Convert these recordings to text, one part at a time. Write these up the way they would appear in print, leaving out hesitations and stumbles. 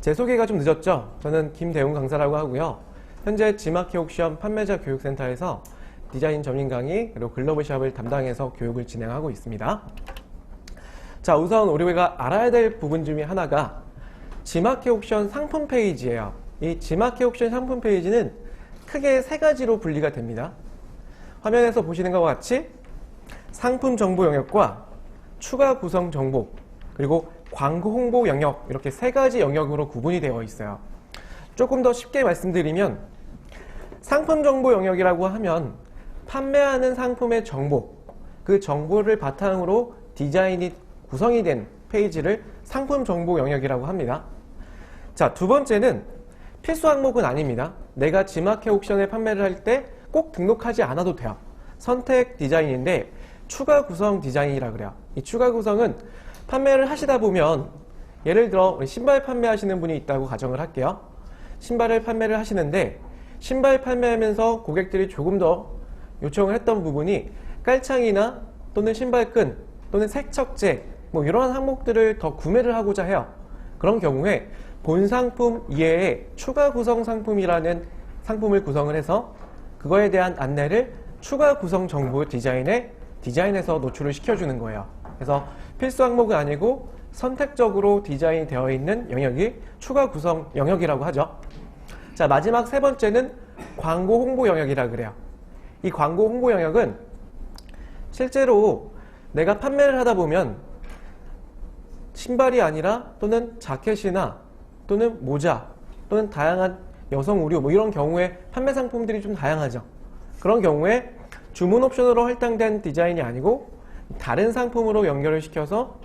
제 소개가 좀 늦었죠? 저는 김대웅 강사라고 하고요. 현재 지마켓 옥션 판매자 교육센터에서 디자인 전인 강의 그리고 글로벌 시합을 담당해서 교육을 진행하고 있습니다. 자, 우선 우리가 알아야 될 부분 중에 하나가 지마켓 옥션 상품 페이지예요. 이 지마켓 옥션 상품 페이지는 크게 세 가지로 분리가 됩니다. 화면에서 보시는 것과 같이 상품 정보 영역과 추가 구성 정보 그리고 광고 홍보 영역, 이렇게 세 가지 영역으로 구분이 되어 있어요. 조금 더 쉽게 말씀드리면 상품 정보 영역이라고 하면 판매하는 상품의 정보, 그 정보를 바탕으로 디자인이 구성이 된 페이지를 상품 정보 영역이라고 합니다. 자, 두 번째는 필수 항목은 아닙니다. 내가 지마켓 옥션에 판매를 할 때 꼭 등록하지 않아도 돼요. 선택 디자인인데 추가 구성 디자인이라 그래요. 이 추가 구성은 판매를 하시다 보면 예를 들어 우리 신발 판매하시는 분이 있다고 가정을 할게요. 신발을 판매를 하시는데 신발 판매하면서 고객들이 조금 더 요청을 했던 부분이 깔창이나 또는 신발끈 또는 색척제 뭐 이런 항목들을 더 구매를 하고자 해요. 그런 경우에 본 상품 이외에 추가 구성 상품이라는 상품을 구성을 해서 그거에 대한 안내를 추가 구성 정보 디자인에서 노출을 시켜주는 거예요. 그래서 필수 항목은 아니고 선택적으로 디자인이 되어 있는 영역이 추가 구성 영역이라고 하죠. 자, 마지막 세 번째는 광고 홍보 영역이라 그래요. 이 광고 홍보 영역은 실제로 내가 판매를 하다 보면 신발이 아니라 또는 자켓이나 또는 모자 또는 다양한 여성 의류 뭐 이런 경우에 판매 상품들이 좀 다양하죠. 그런 경우에 주문 옵션으로 할당된 디자인이 아니고 다른 상품으로 연결을 시켜서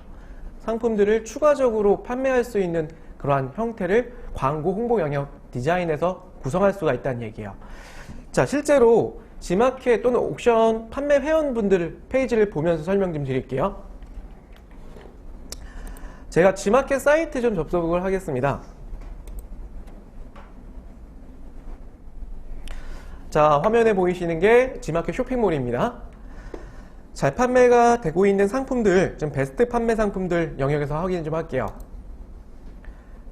상품들을 추가적으로 판매할 수 있는 그러한 형태를 광고 홍보 영역 디자인에서 구성할 수가 있다는 얘기예요. 자, 실제로 지마켓 또는 옥션 판매 회원분들 페이지를 보면서 설명 좀 드릴게요. 제가 지마켓 사이트 좀 접속을 하겠습니다. 자, 화면에 보이시는 게 지마켓 쇼핑몰입니다. 잘 판매가 되고 있는 상품들, 좀 베스트 판매 상품들 영역에서 확인 좀 할게요.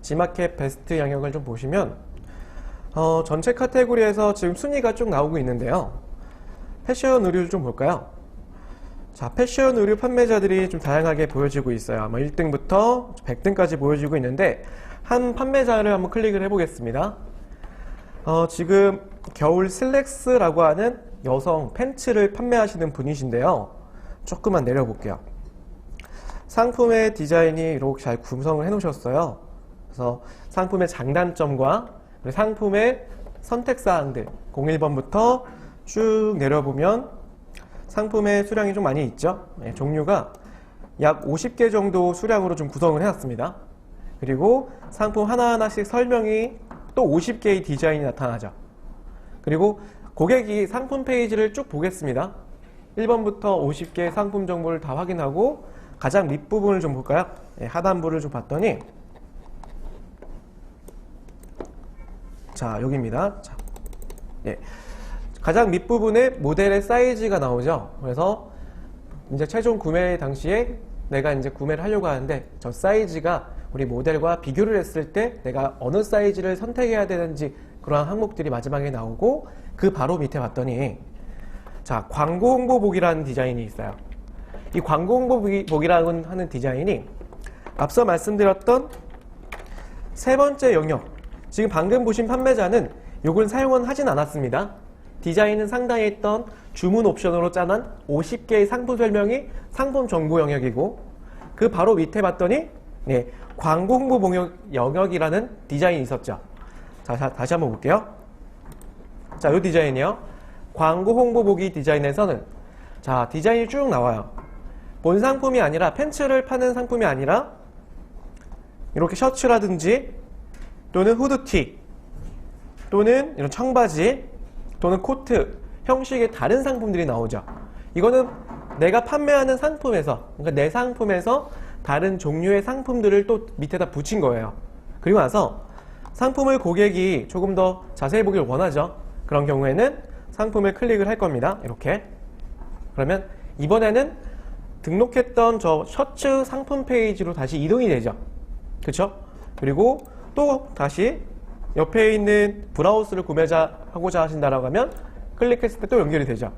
지마켓 베스트 영역을 좀 보시면 전체 카테고리에서 지금 순위가 쭉 나오고 있는데요. 패션 의류를 좀 볼까요? 자, 패션 의류 판매자들이 좀 다양하게 보여지고 있어요. 1등부터 100등까지 보여지고 있는데 한 판매자를 한번 클릭을 해보겠습니다. 지금 겨울 슬랙스라고 하는 여성 팬츠를 판매하시는 분이신데요. 조금만 내려볼게요. 상품의 디자인이 이렇게 잘 구성을 해 놓으셨어요. 그래서 상품의 장단점과 상품의 선택사항들 01번부터 쭉 내려보면 상품의 수량이 좀 많이 있죠. 네, 종류가 약 50개 정도 수량으로 좀 구성을 해놨습니다. 그리고 상품 하나하나씩 설명이 또 50개의 디자인이 나타나죠. 그리고 고객이 상품 페이지를 쭉 보겠습니다. 1번부터 50개의 상품 정보를 다 확인하고 가장 밑부분을 좀 볼까요? 네, 하단부를 좀 봤더니 자, 여기입니다. 자, 네. 가장 밑부분에 모델의 사이즈가 나오죠. 그래서 이제 최종 구매 당시에 내가 이제 구매를 하려고 하는데 저 사이즈가 우리 모델과 비교를 했을 때 내가 어느 사이즈를 선택해야 되는지 그러한 항목들이 마지막에 나오고 그 바로 밑에 봤더니 자, 광고 홍보복이라는 디자인이 있어요. 이 광고 홍보복이라고 하는 디자인이 앞서 말씀드렸던 세 번째 영역, 지금 방금 보신 판매자는 이걸 사용은 하진 않았습니다. 디자인은 상단에 있던 주문 옵션으로 짜난 50개의 상품 설명이 상품 정보 영역이고 그 바로 밑에 봤더니 네, 광고 홍보 영역이라는 디자인이 있었죠. 자, 다시 한번 볼게요. 자, 이 디자인이요. 광고 홍보 보기 디자인에서는 자, 디자인이 쭉 나와요. 본 상품이 아니라 팬츠를 파는 상품이 아니라 이렇게 셔츠라든지 또는 후드티 또는 이런 청바지 또는 코트 형식의 다른 상품들이 나오죠. 이거는 내가 판매하는 상품에서, 그러니까 내 상품에서 다른 종류의 상품들을 또 밑에다 붙인 거예요. 그리고 나서 상품을 고객이 조금 더 자세히 보길 원하죠. 그런 경우에는 상품을 클릭을 할 겁니다. 이렇게. 그러면 이번에는 등록했던 저 셔츠 상품 페이지로 다시 이동이 되죠. 그쵸? 그리고 또 다시 옆에 있는 브라우스를 구매하고자 하신다라고 하면 클릭했을 때 또 연결이 되죠.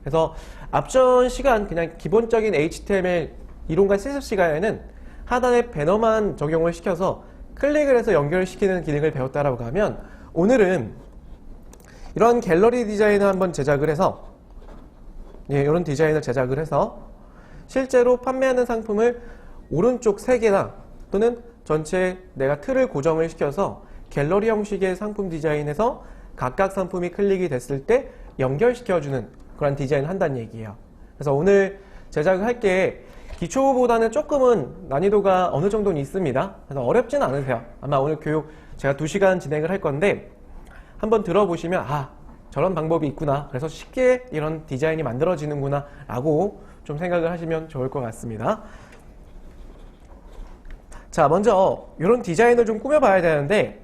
그래서 앞전 시간 그냥 기본적인 HTML 이론과 실습 시간에는 하단에 배너만 적용을 시켜서 클릭을 해서 연결시키는 기능을 배웠다라고 하면, 오늘은 이런 갤러리 디자인을 한번 제작을 해서, 이런 디자인을 제작을 해서 실제로 판매하는 상품을 오른쪽 3개나 또는 전체 내가 틀을 고정을 시켜서 갤러리 형식의 상품 디자인에서 각각 상품이 클릭이 됐을 때 연결시켜주는 그런 디자인을 한다는 얘기예요. 그래서 오늘 제작을 할 게 기초보다는 조금은 난이도가 어느 정도는 있습니다. 그래서 어렵진 않으세요. 아마 오늘 교육 제가 2시간 진행을 할 건데 한번 들어보시면 저런 방법이 있구나, 그래서 쉽게 이런 디자인이 만들어지는구나 라고 좀 생각을 하시면 좋을 것 같습니다. 자, 먼저 이런 디자인을 좀 꾸며봐야 되는데,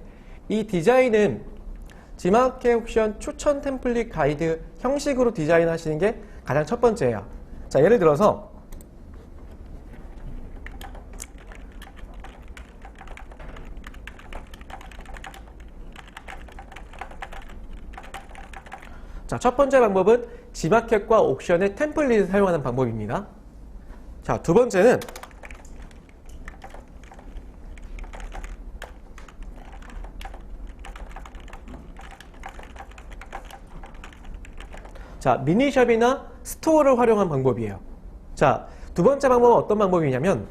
이 디자인은 지마켓 옵션 추천 템플릿 가이드 형식으로 디자인하시는 게 가장 첫 번째예요. 자, 예를 들어서 자, 첫 번째 방법은 지마켓과 옵션의 템플릿을 사용하는 방법입니다. 자, 두 번째는 미니샵이나 스토어를 활용한 방법이에요. 자, 두 번째 방법은 어떤 방법이냐면,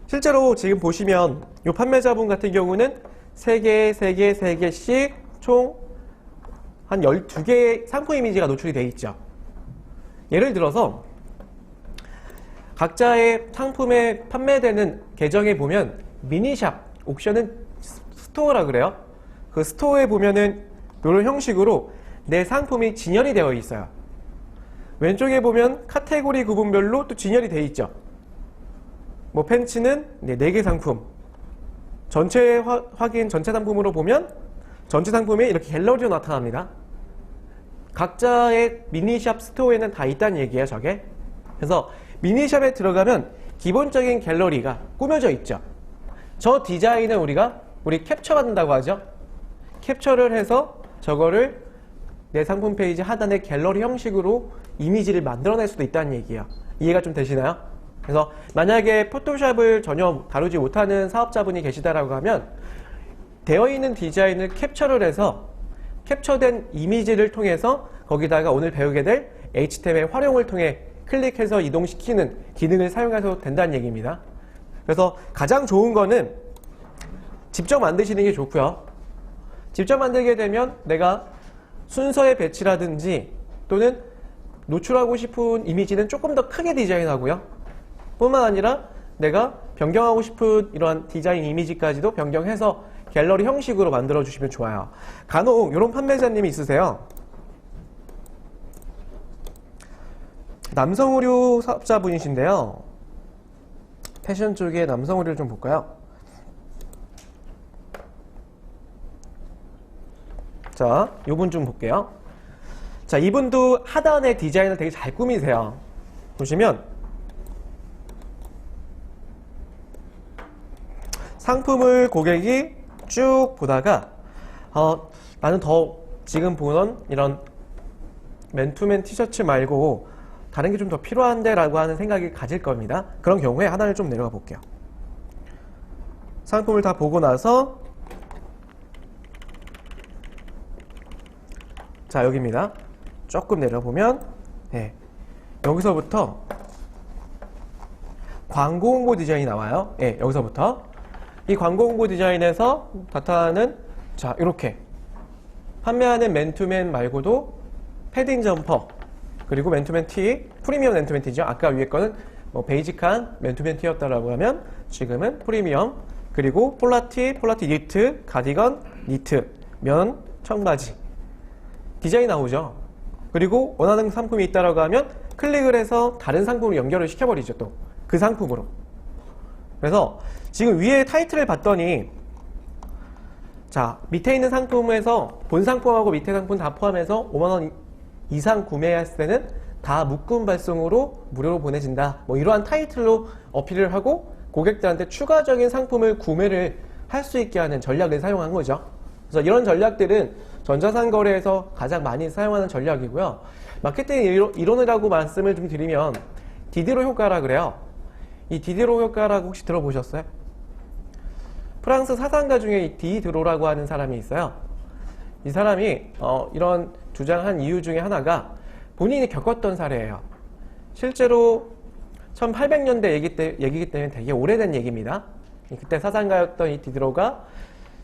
실제로 지금 보시면 이 판매자분 같은 경우는 3개씩 총 한 12개의 상품 이미지가 노출이 되어 있죠. 예를 들어서 각자의 상품에 판매되는 계정에 보면 미니샵 옵션은 스토어라 그래요. 그 스토어에 보면은 이런 형식으로 내 상품이 진열이 되어 있어요. 왼쪽에 보면 카테고리 구분별로 또 진열이 되어 있죠. 뭐 팬츠는 4개 상품, 전체 확인 전체 상품으로 보면 전체 상품이 이렇게 갤러리로 나타납니다. 각자의 미니샵 스토어에는 다 있다는 얘기예요, 저게. 그래서 미니샵에 들어가면 기본적인 갤러리가 꾸며져 있죠. 저 디자인을 우리 캡처 받는다고 하죠. 캡처를 해서 저거를 내 상품 페이지 하단에 갤러리 형식으로 이미지를 만들어낼 수도 있다는 얘기예요. 이해가 좀 되시나요? 그래서 만약에 포토샵을 전혀 다루지 못하는 사업자분이 계시다라고 하면 되어 있는 디자인을 캡처를 해서 캡처된 이미지를 통해서 거기다가 오늘 배우게 될 HTML 활용을 통해 클릭해서 이동시키는 기능을 사용해서 된다는 얘기입니다. 그래서 가장 좋은 거는 직접 만드시는 게 좋고요. 직접 만들게 되면 내가 순서의 배치라든지 또는 노출하고 싶은 이미지는 조금 더 크게 디자인하고요. 뿐만 아니라 내가 변경하고 싶은 이러한 디자인 이미지까지도 변경해서 갤러리 형식으로 만들어 주시면 좋아요. 간혹 이런 판매자님이 있으세요. 남성 의류 사업자분이신데요. 패션 쪽의 남성 의류를 좀 볼까요? 자, 이분 좀 볼게요. 자, 이분도 하단의 디자인을 되게 잘 꾸미세요. 보시면 상품을 고객이 쭉 보다가 나는 더 지금 보는 이런 맨투맨 티셔츠 말고 다른 게 좀 더 필요한데 라고 하는 생각이 가질 겁니다. 그런 경우에 하단을 좀 내려가 볼게요. 상품을 다 보고 나서 자, 여기입니다. 조금 내려보면 여기서부터 광고 홍보 디자인이 나와요. 여기서부터 이 광고 홍보 디자인에서 나타나는 자, 이렇게 판매하는 맨투맨 말고도 패딩 점퍼, 그리고 맨투맨 티, 프리미엄 맨투맨 티죠. 아까 위에 거는 뭐 베이직한 맨투맨 티였다라고 하면 지금은 프리미엄, 그리고 폴라티 니트, 가디건, 니트, 면, 청바지 디자인이 나오죠. 그리고 원하는 상품이 있다라고 하면 클릭을 해서 다른 상품으로 연결을 시켜버리죠. 또 그 상품으로. 그래서 지금 위에 타이틀을 봤더니 자, 밑에 있는 상품에서 본 상품하고 밑에 상품 다 포함해서 5만원 이상 구매했을 때는 다 묶음 발송으로 무료로 보내진다. 뭐 이러한 타이틀로 어필을 하고 고객들한테 추가적인 상품을 구매를 할 수 있게 하는 전략을 사용한 거죠. 그래서 이런 전략들은 전자상 거래에서 가장 많이 사용하는 전략이고요. 마케팅 이론이라고 말씀을 좀 드리면 디디로 효과라 그래요. 이 디디로 효과라고 혹시 들어보셨어요? 프랑스 사상가 중에 이 디드로라고 하는 사람이 있어요. 이 사람이 이런 주장한 이유 중에 하나가 본인이 겪었던 사례예요. 실제로 1800년대 얘기이기 때문에 되게 오래된 얘기입니다. 그때 사상가였던 이 디드로가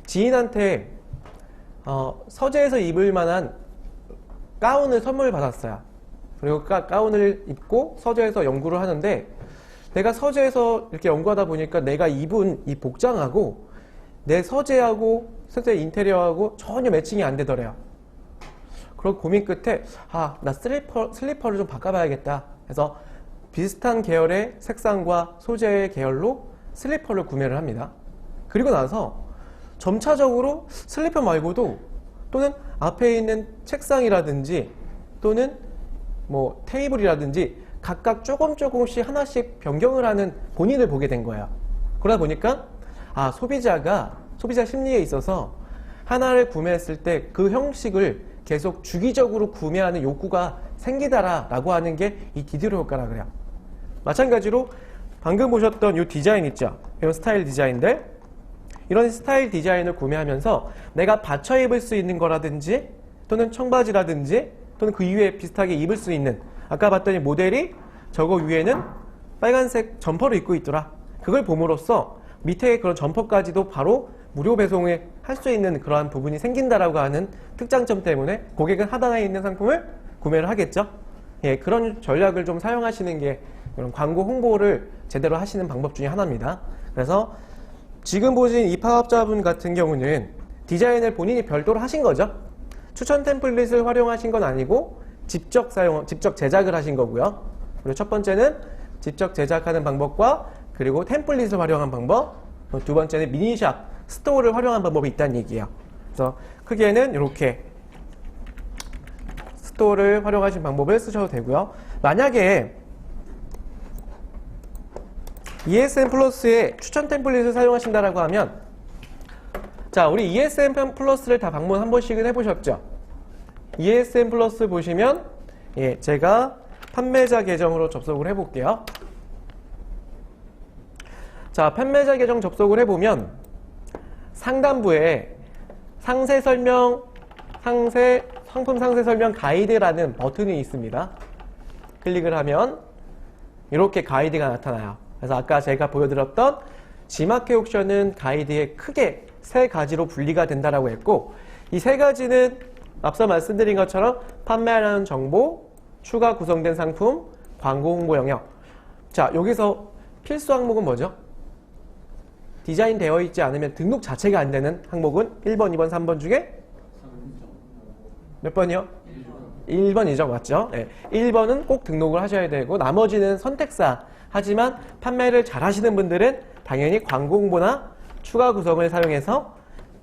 지인한테 서재에서 입을 만한 가운을 선물 받았어요. 그리고 가운을 입고 서재에서 연구를 하는데 내가 서재에서 이렇게 연구하다 보니까 내가 입은 이 복장하고 내 서재하고 서재 인테리어하고 전혀 매칭이 안 되더래요. 그런 고민 끝에 나 슬리퍼를 좀 바꿔봐야겠다 해서 비슷한 계열의 색상과 소재의 계열로 슬리퍼를 구매를 합니다. 그리고 나서 점차적으로 슬리퍼 말고도 또는 앞에 있는 책상이라든지 또는 뭐 테이블이라든지 각각 조금씩 하나씩 변경을 하는 본인을 보게 된 거예요. 그러다 보니까 소비자 심리에 있어서 하나를 구매했을 때 그 형식을 계속 주기적으로 구매하는 욕구가 생기다라고 하는 게 이 디디로 효과라 그래요. 마찬가지로 방금 보셨던 이 디자인 있죠? 이런 스타일 디자인들, 이런 스타일 디자인을 구매하면서 내가 받쳐 입을 수 있는 거라든지 또는 청바지라든지 또는 그 이외에 비슷하게 입을 수 있는, 아까 봤더니 모델이 저거 위에는 빨간색 점퍼를 입고 있더라. 그걸 봄으로써 밑에 그런 점퍼까지도 바로 무료 배송을 할 수 있는 그러한 부분이 생긴다라고 하는 특장점 때문에 고객은 하단에 있는 상품을 구매를 하겠죠. 예, 그런 전략을 좀 사용하시는 게 그런 광고 홍보를 제대로 하시는 방법 중에 하나입니다. 그래서 지금 보신 이 파업자분 같은 경우는 디자인을 본인이 별도로 하신 거죠. 추천 템플릿을 활용하신 건 아니고 직접 제작을 하신 거고요. 그리고 첫 번째는 직접 제작하는 방법과 그리고 템플릿을 활용한 방법, 두 번째는 미니샵, 스토어를 활용한 방법이 있다는 얘기예요. 그래서 크게는 이렇게 스토어를 활용하신 방법을 쓰셔도 되고요. 만약에 ESN 플러스의 추천 템플릿을 사용하신다라고 하면, 자, 우리 ESN 플러스를 다 방문 한 번씩은 해보셨죠? ESN 플러스 보시면, 예, 제가 판매자 계정으로 접속을 해볼게요. 자, 판매자 계정 접속을 해보면 상단부에 상세 설명, 상품 상세 설명 가이드라는 버튼이 있습니다. 클릭을 하면 이렇게 가이드가 나타나요. 그래서 아까 제가 보여드렸던 G마켓 옥션은 가이드에 크게 세 가지로 분리가 된다라고 했고, 이 세 가지는 앞서 말씀드린 것처럼 판매하는 정보, 추가 구성된 상품, 광고 홍보 영역. 자, 여기서 필수 항목은 뭐죠? 디자인 되어 있지 않으면 등록 자체가 안 되는 항목은 1번, 2번, 3번 중에 몇 번이요? 1번이죠. 맞죠? 네. 1번은 꼭 등록을 하셔야 되고 나머지는 선택사. 하지만 판매를 잘 하시는 분들은 당연히 광고 홍보나 추가 구성을 사용해서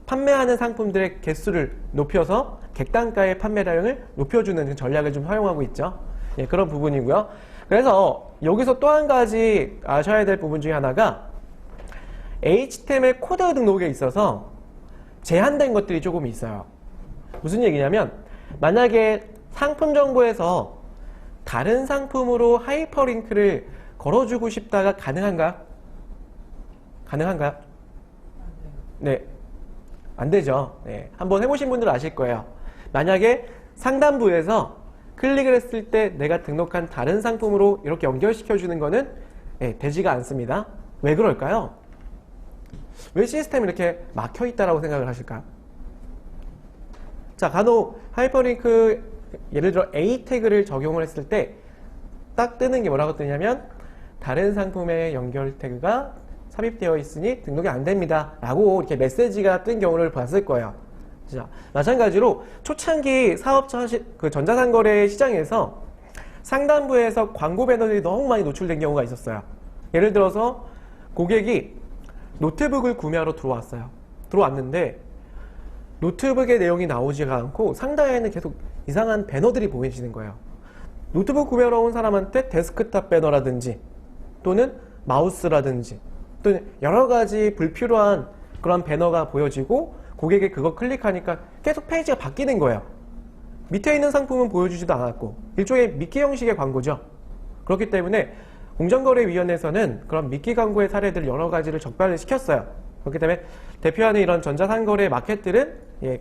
판매하는 상품들의 개수를 높여서 객단가의 판매량을 높여주는 전략을 좀 활용하고 있죠. 예, 그런 부분이고요. 그래서 여기서 또 한 가지 아셔야 될 부분 중에 하나가 HTML 코드 등록에 있어서 제한된 것들이 조금 있어요. 무슨 얘기냐면 만약에 상품 정보에서 다른 상품으로 하이퍼링크를 걸어주고 싶다가 가능한가요? 가능한가요? 네. 안 되죠. 네. 한번 해보신 분들은 아실 거예요. 만약에 상단부에서 클릭을 했을 때 내가 등록한 다른 상품으로 이렇게 연결시켜주는 거는 되지가 않습니다. 왜 그럴까요? 왜 시스템이 이렇게 막혀있다라고 생각을 하실까요? 자, 간혹 하이퍼링크 예를 들어 A 태그를 적용을 했을 때 딱 뜨는 게 뭐라고 뜨냐면 다른 상품의 연결 태그가 삽입되어 있으니 등록이 안 됩니다 라고 이렇게 메시지가 뜬 경우를 봤을 거예요. 자, 마찬가지로 초창기 사업자 그 전자상거래 시장에서 상단부에서 광고 배너들이 너무 많이 노출된 경우가 있었어요. 예를 들어서 고객이 노트북을 구매하러 들어왔는데 노트북의 내용이 나오지가 않고 상단에는 계속 이상한 배너들이 보이시는 거예요. 노트북 구매하러 온 사람한테 데스크탑 배너라든지 또는 마우스라든지 또는 여러 가지 불필요한 그런 배너가 보여지고 고객이 그거 클릭하니까 계속 페이지가 바뀌는 거예요. 밑에 있는 상품은 보여주지도 않았고 일종의 미끼 형식의 광고죠. 그렇기 때문에 공정거래위원회에서는 그런 미끼 광고의 사례들 여러 가지를 적발을 시켰어요. 그렇기 때문에 대표하는 이런 전자상거래 마켓들은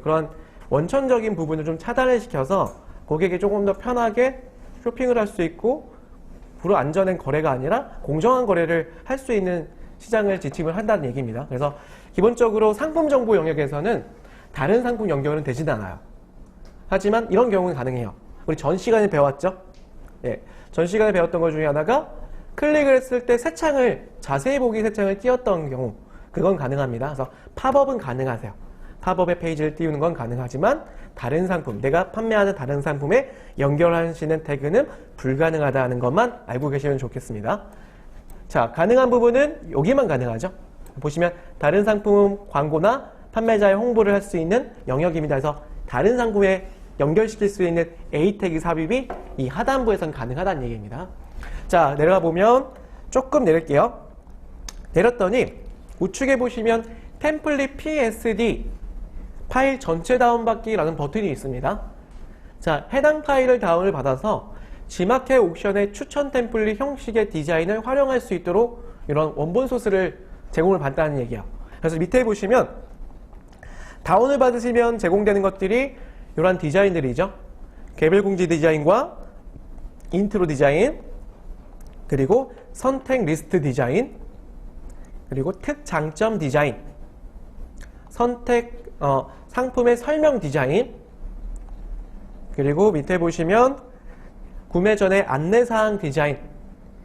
그런 원천적인 부분을 좀 차단을 시켜서 고객이 조금 더 편하게 쇼핑을 할 수 있고 불안전한 거래가 아니라 공정한 거래를 할 수 있는 시장을 지침을 한다는 얘기입니다. 그래서 기본적으로 상품 정보 영역에서는 다른 상품 연결은 되지는 않아요. 하지만 이런 경우는 가능해요. 우리 전 시간에 배웠죠? 전 시간에 배웠던 것 중에 하나가 클릭을 했을 때 새 창을, 자세히 보기 새 창을 띄웠던 경우, 그건 가능합니다. 그래서 팝업은 가능하세요. 팝업의 페이지를 띄우는 건 가능하지만 다른 상품, 내가 판매하는 다른 상품에 연결하시는 태그는 불가능하다는 것만 알고 계시면 좋겠습니다. 자, 가능한 부분은 여기만 가능하죠. 보시면 다른 상품 광고나 판매자의 홍보를 할 수 있는 영역입니다. 그래서 다른 상품에 연결시킬 수 있는 A 태그 삽입이 이 하단부에선 가능하다는 얘기입니다. 자, 내려가 보면 조금 내릴게요. 내렸더니 우측에 보시면 템플릿 PSD 파일 전체 다운받기라는 버튼이 있습니다. 자, 해당 파일을 다운을 받아서 G마켓 옥션의 추천 템플릿 형식의 디자인을 활용할 수 있도록 이런 원본 소스를 제공을 받는다는 얘기예요. 그래서 밑에 보시면 다운을 받으시면 제공되는 것들이 이런 디자인들이죠. 개별 공지 디자인과 인트로 디자인, 그리고 선택 리스트 디자인, 그리고 특장점 디자인, 선택 상품의 설명 디자인, 그리고 밑에 보시면 구매 전에 안내사항 디자인,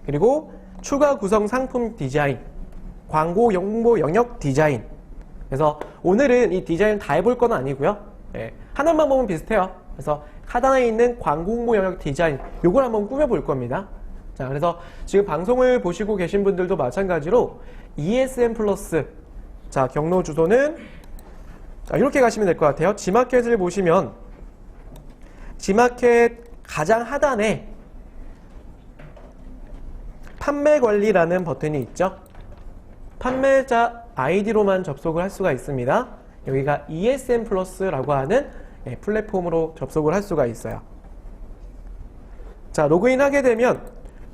그리고 추가 구성 상품 디자인, 광고 홍보 영역 디자인. 그래서 오늘은 이 디자인 다 해볼 건 아니고요. 하나만 보면 비슷해요. 그래서 하단에 있는 광고 홍보 영역 디자인, 요걸 한번 꾸며볼 겁니다. 자, 그래서 지금 방송을 보시고 계신 분들도 마찬가지로 ESN 플러스, 자, 경로 주소는 자, 이렇게 가시면 될 것 같아요. G마켓을 보시면 G마켓 가장 하단에 판매 관리라는 버튼이 있죠. 판매자 아이디로만 접속을 할 수가 있습니다. 여기가 ESN 플러스라고 하는 플랫폼으로 접속을 할 수가 있어요. 자, 로그인 하게 되면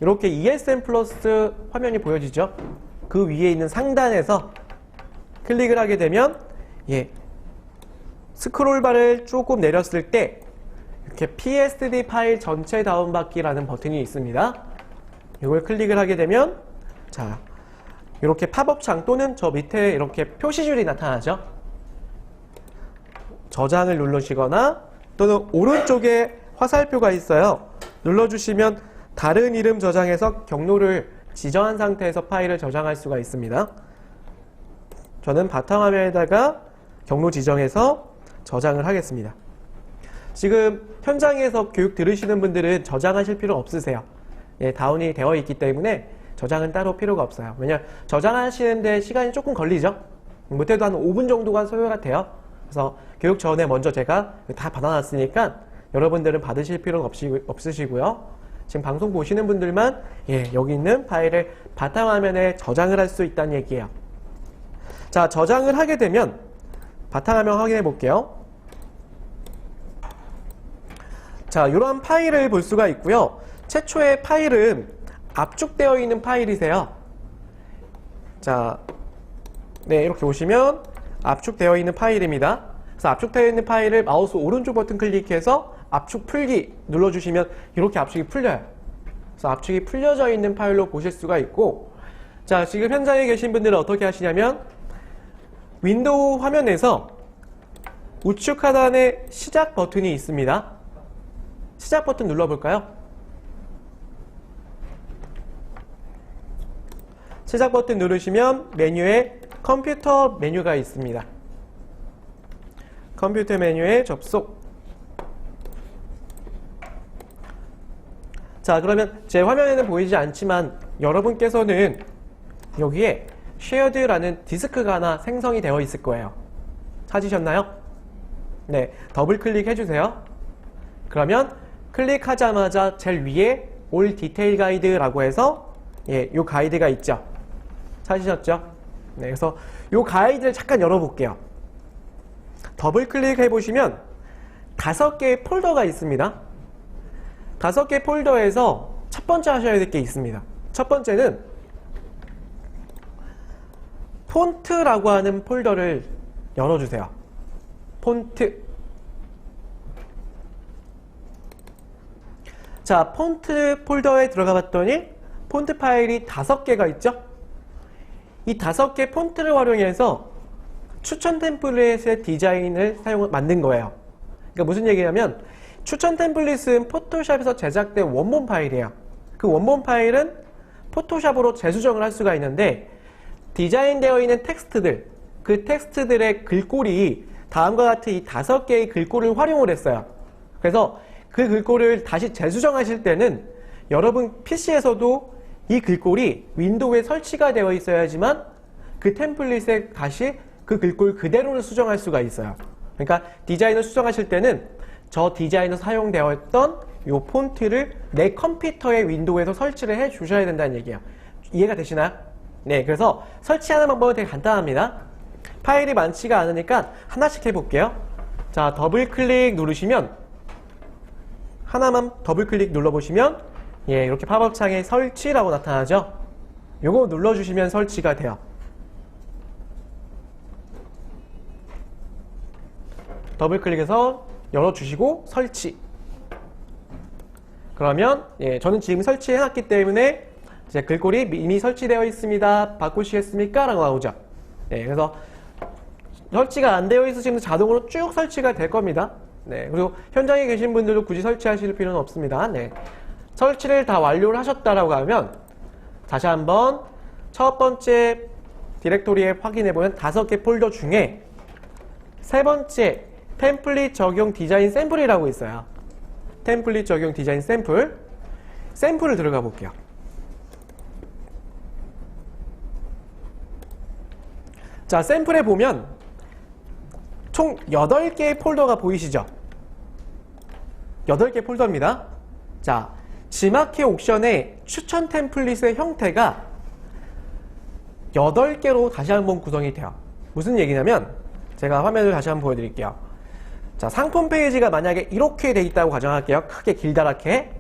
이렇게 ESN 플러스 화면이 보여지죠. 그 위에 있는 상단에서 클릭을 하게 되면 스크롤바를 조금 내렸을 때 이렇게 PSD 파일 전체 다운받기라는 버튼이 있습니다. 이걸 클릭을 하게 되면 자, 이렇게 팝업창 또는 저 밑에 이렇게 표시줄이 나타나죠. 저장을 누르시거나 또는 오른쪽에 화살표가 있어요. 눌러주시면 다른 이름 저장해서 경로를 지정한 상태에서 파일을 저장할 수가 있습니다. 저는 바탕화면에다가 경로 지정해서 저장을 하겠습니다. 지금 현장에서 교육 들으시는 분들은 저장하실 필요 없으세요. 다운이 되어 있기 때문에 저장은 따로 필요가 없어요. 왜냐하면 저장하시는데 시간이 조금 걸리죠. 못해도 한 5분 정도가 소요가 돼요. 그래서 교육 전에 먼저 제가 다 받아놨으니까 여러분들은 받으실 필요는 없으시고요. 지금 방송 보시는 분들만 여기 있는 파일을 바탕화면에 저장을 할 수 있다는 얘기예요. 자, 저장을 하게 되면 바탕화면 확인해 볼게요. 자, 이런 파일을 볼 수가 있고요. 최초의 파일은 압축되어 있는 파일이세요. 자, 이렇게 보시면 압축되어 있는 파일입니다. 그래서 압축되어 있는 파일을 마우스 오른쪽 버튼 클릭해서 압축 풀기 눌러주시면 이렇게 압축이 풀려요. 그래서 압축이 풀려져 있는 파일로 보실 수가 있고, 자, 지금 현장에 계신 분들은 어떻게 하시냐면 윈도우 화면에서 우측 하단에 시작 버튼이 있습니다. 시작 버튼 눌러볼까요? 시작 버튼 누르시면 메뉴에 컴퓨터 메뉴가 있습니다. 컴퓨터 메뉴에 접속. 자, 그러면 제 화면에는 보이지 않지만 여러분께서는 여기에 쉐어드라는 디스크가 하나 생성이 되어 있을 거예요. 찾으셨나요? 네, 더블 클릭해 주세요. 그러면 클릭하자마자 제일 위에 올 디테일 가이드라고 해서 요 가이드가 있죠. 찾으셨죠? 네, 그래서 이 가이드를 잠깐 열어볼게요. 더블 클릭해 보시면 5개의 폴더가 있습니다. 5개 폴더에서 첫 번째 하셔야 될 게 있습니다. 첫 번째는 폰트라고 하는 폴더를 열어주세요. 폰트. 자, 폰트 폴더에 들어가 봤더니 폰트 파일이 5개가 있죠? 이 5개 폰트를 활용해서 추천 템플릿의 디자인을 만든 거예요. 그러니까 무슨 얘기냐면 추천 템플릿은 포토샵에서 제작된 원본 파일이에요. 그 원본 파일은 포토샵으로 재수정을 할 수가 있는데 디자인되어 있는 텍스트들, 그 텍스트들의 글꼴이 다음과 같은 이 5개의 글꼴을 활용을 했어요. 그래서 그 글꼴을 다시 재수정하실 때는 여러분 PC에서도 이 글꼴이 윈도우에 설치가 되어 있어야지만 그 템플릿에 다시 그 글꼴 그대로를 수정할 수가 있어요. 그러니까 디자인을 수정하실 때는 저 디자인에 사용되었던 이 폰트를 내 컴퓨터의 윈도우에서 설치를 해 주셔야 된다는 얘기예요. 이해가 되시나요? 네, 그래서 설치하는 방법은 되게 간단합니다. 파일이 많지가 않으니까 하나씩 해볼게요. 자, 더블 클릭 누르시면 하나만 더블 클릭 눌러보시면 예, 이렇게 팝업 창에 설치라고 나타나죠. 요거 눌러주시면 설치가 돼요. 더블 클릭해서 열어주시고 설치. 그러면 예, 저는 지금 설치해놨기 때문에 제 글꼴이 이미 설치되어 있습니다. 바꾸시겠습니까? 라고 나오죠. 네, 그래서 설치가 안 되어 있으시면 자동으로 쭉 설치가 될 겁니다. 네, 그리고 현장에 계신 분들도 굳이 설치하실 필요는 없습니다. 네, 설치를 다 완료를 하셨다라고 하면 다시 한번 첫 번째 디렉토리에 확인해보면 5개 폴더 중에 세 번째 템플릿 적용 디자인 샘플이라고 있어요. 템플릿 적용 디자인 샘플. 샘플을 들어가 볼게요. 자, 샘플에 보면 총 8개의 폴더가 보이시죠? 8개 폴더입니다. 자, 지마키 옥션의 추천 템플릿의 형태가 8개로 다시 한번 구성이 돼요. 무슨 얘기냐면 제가 화면을 다시 한번 보여드릴게요. 자, 상품 페이지가 만약에 이렇게 돼 있다고 가정할게요. 크게 길다랗게.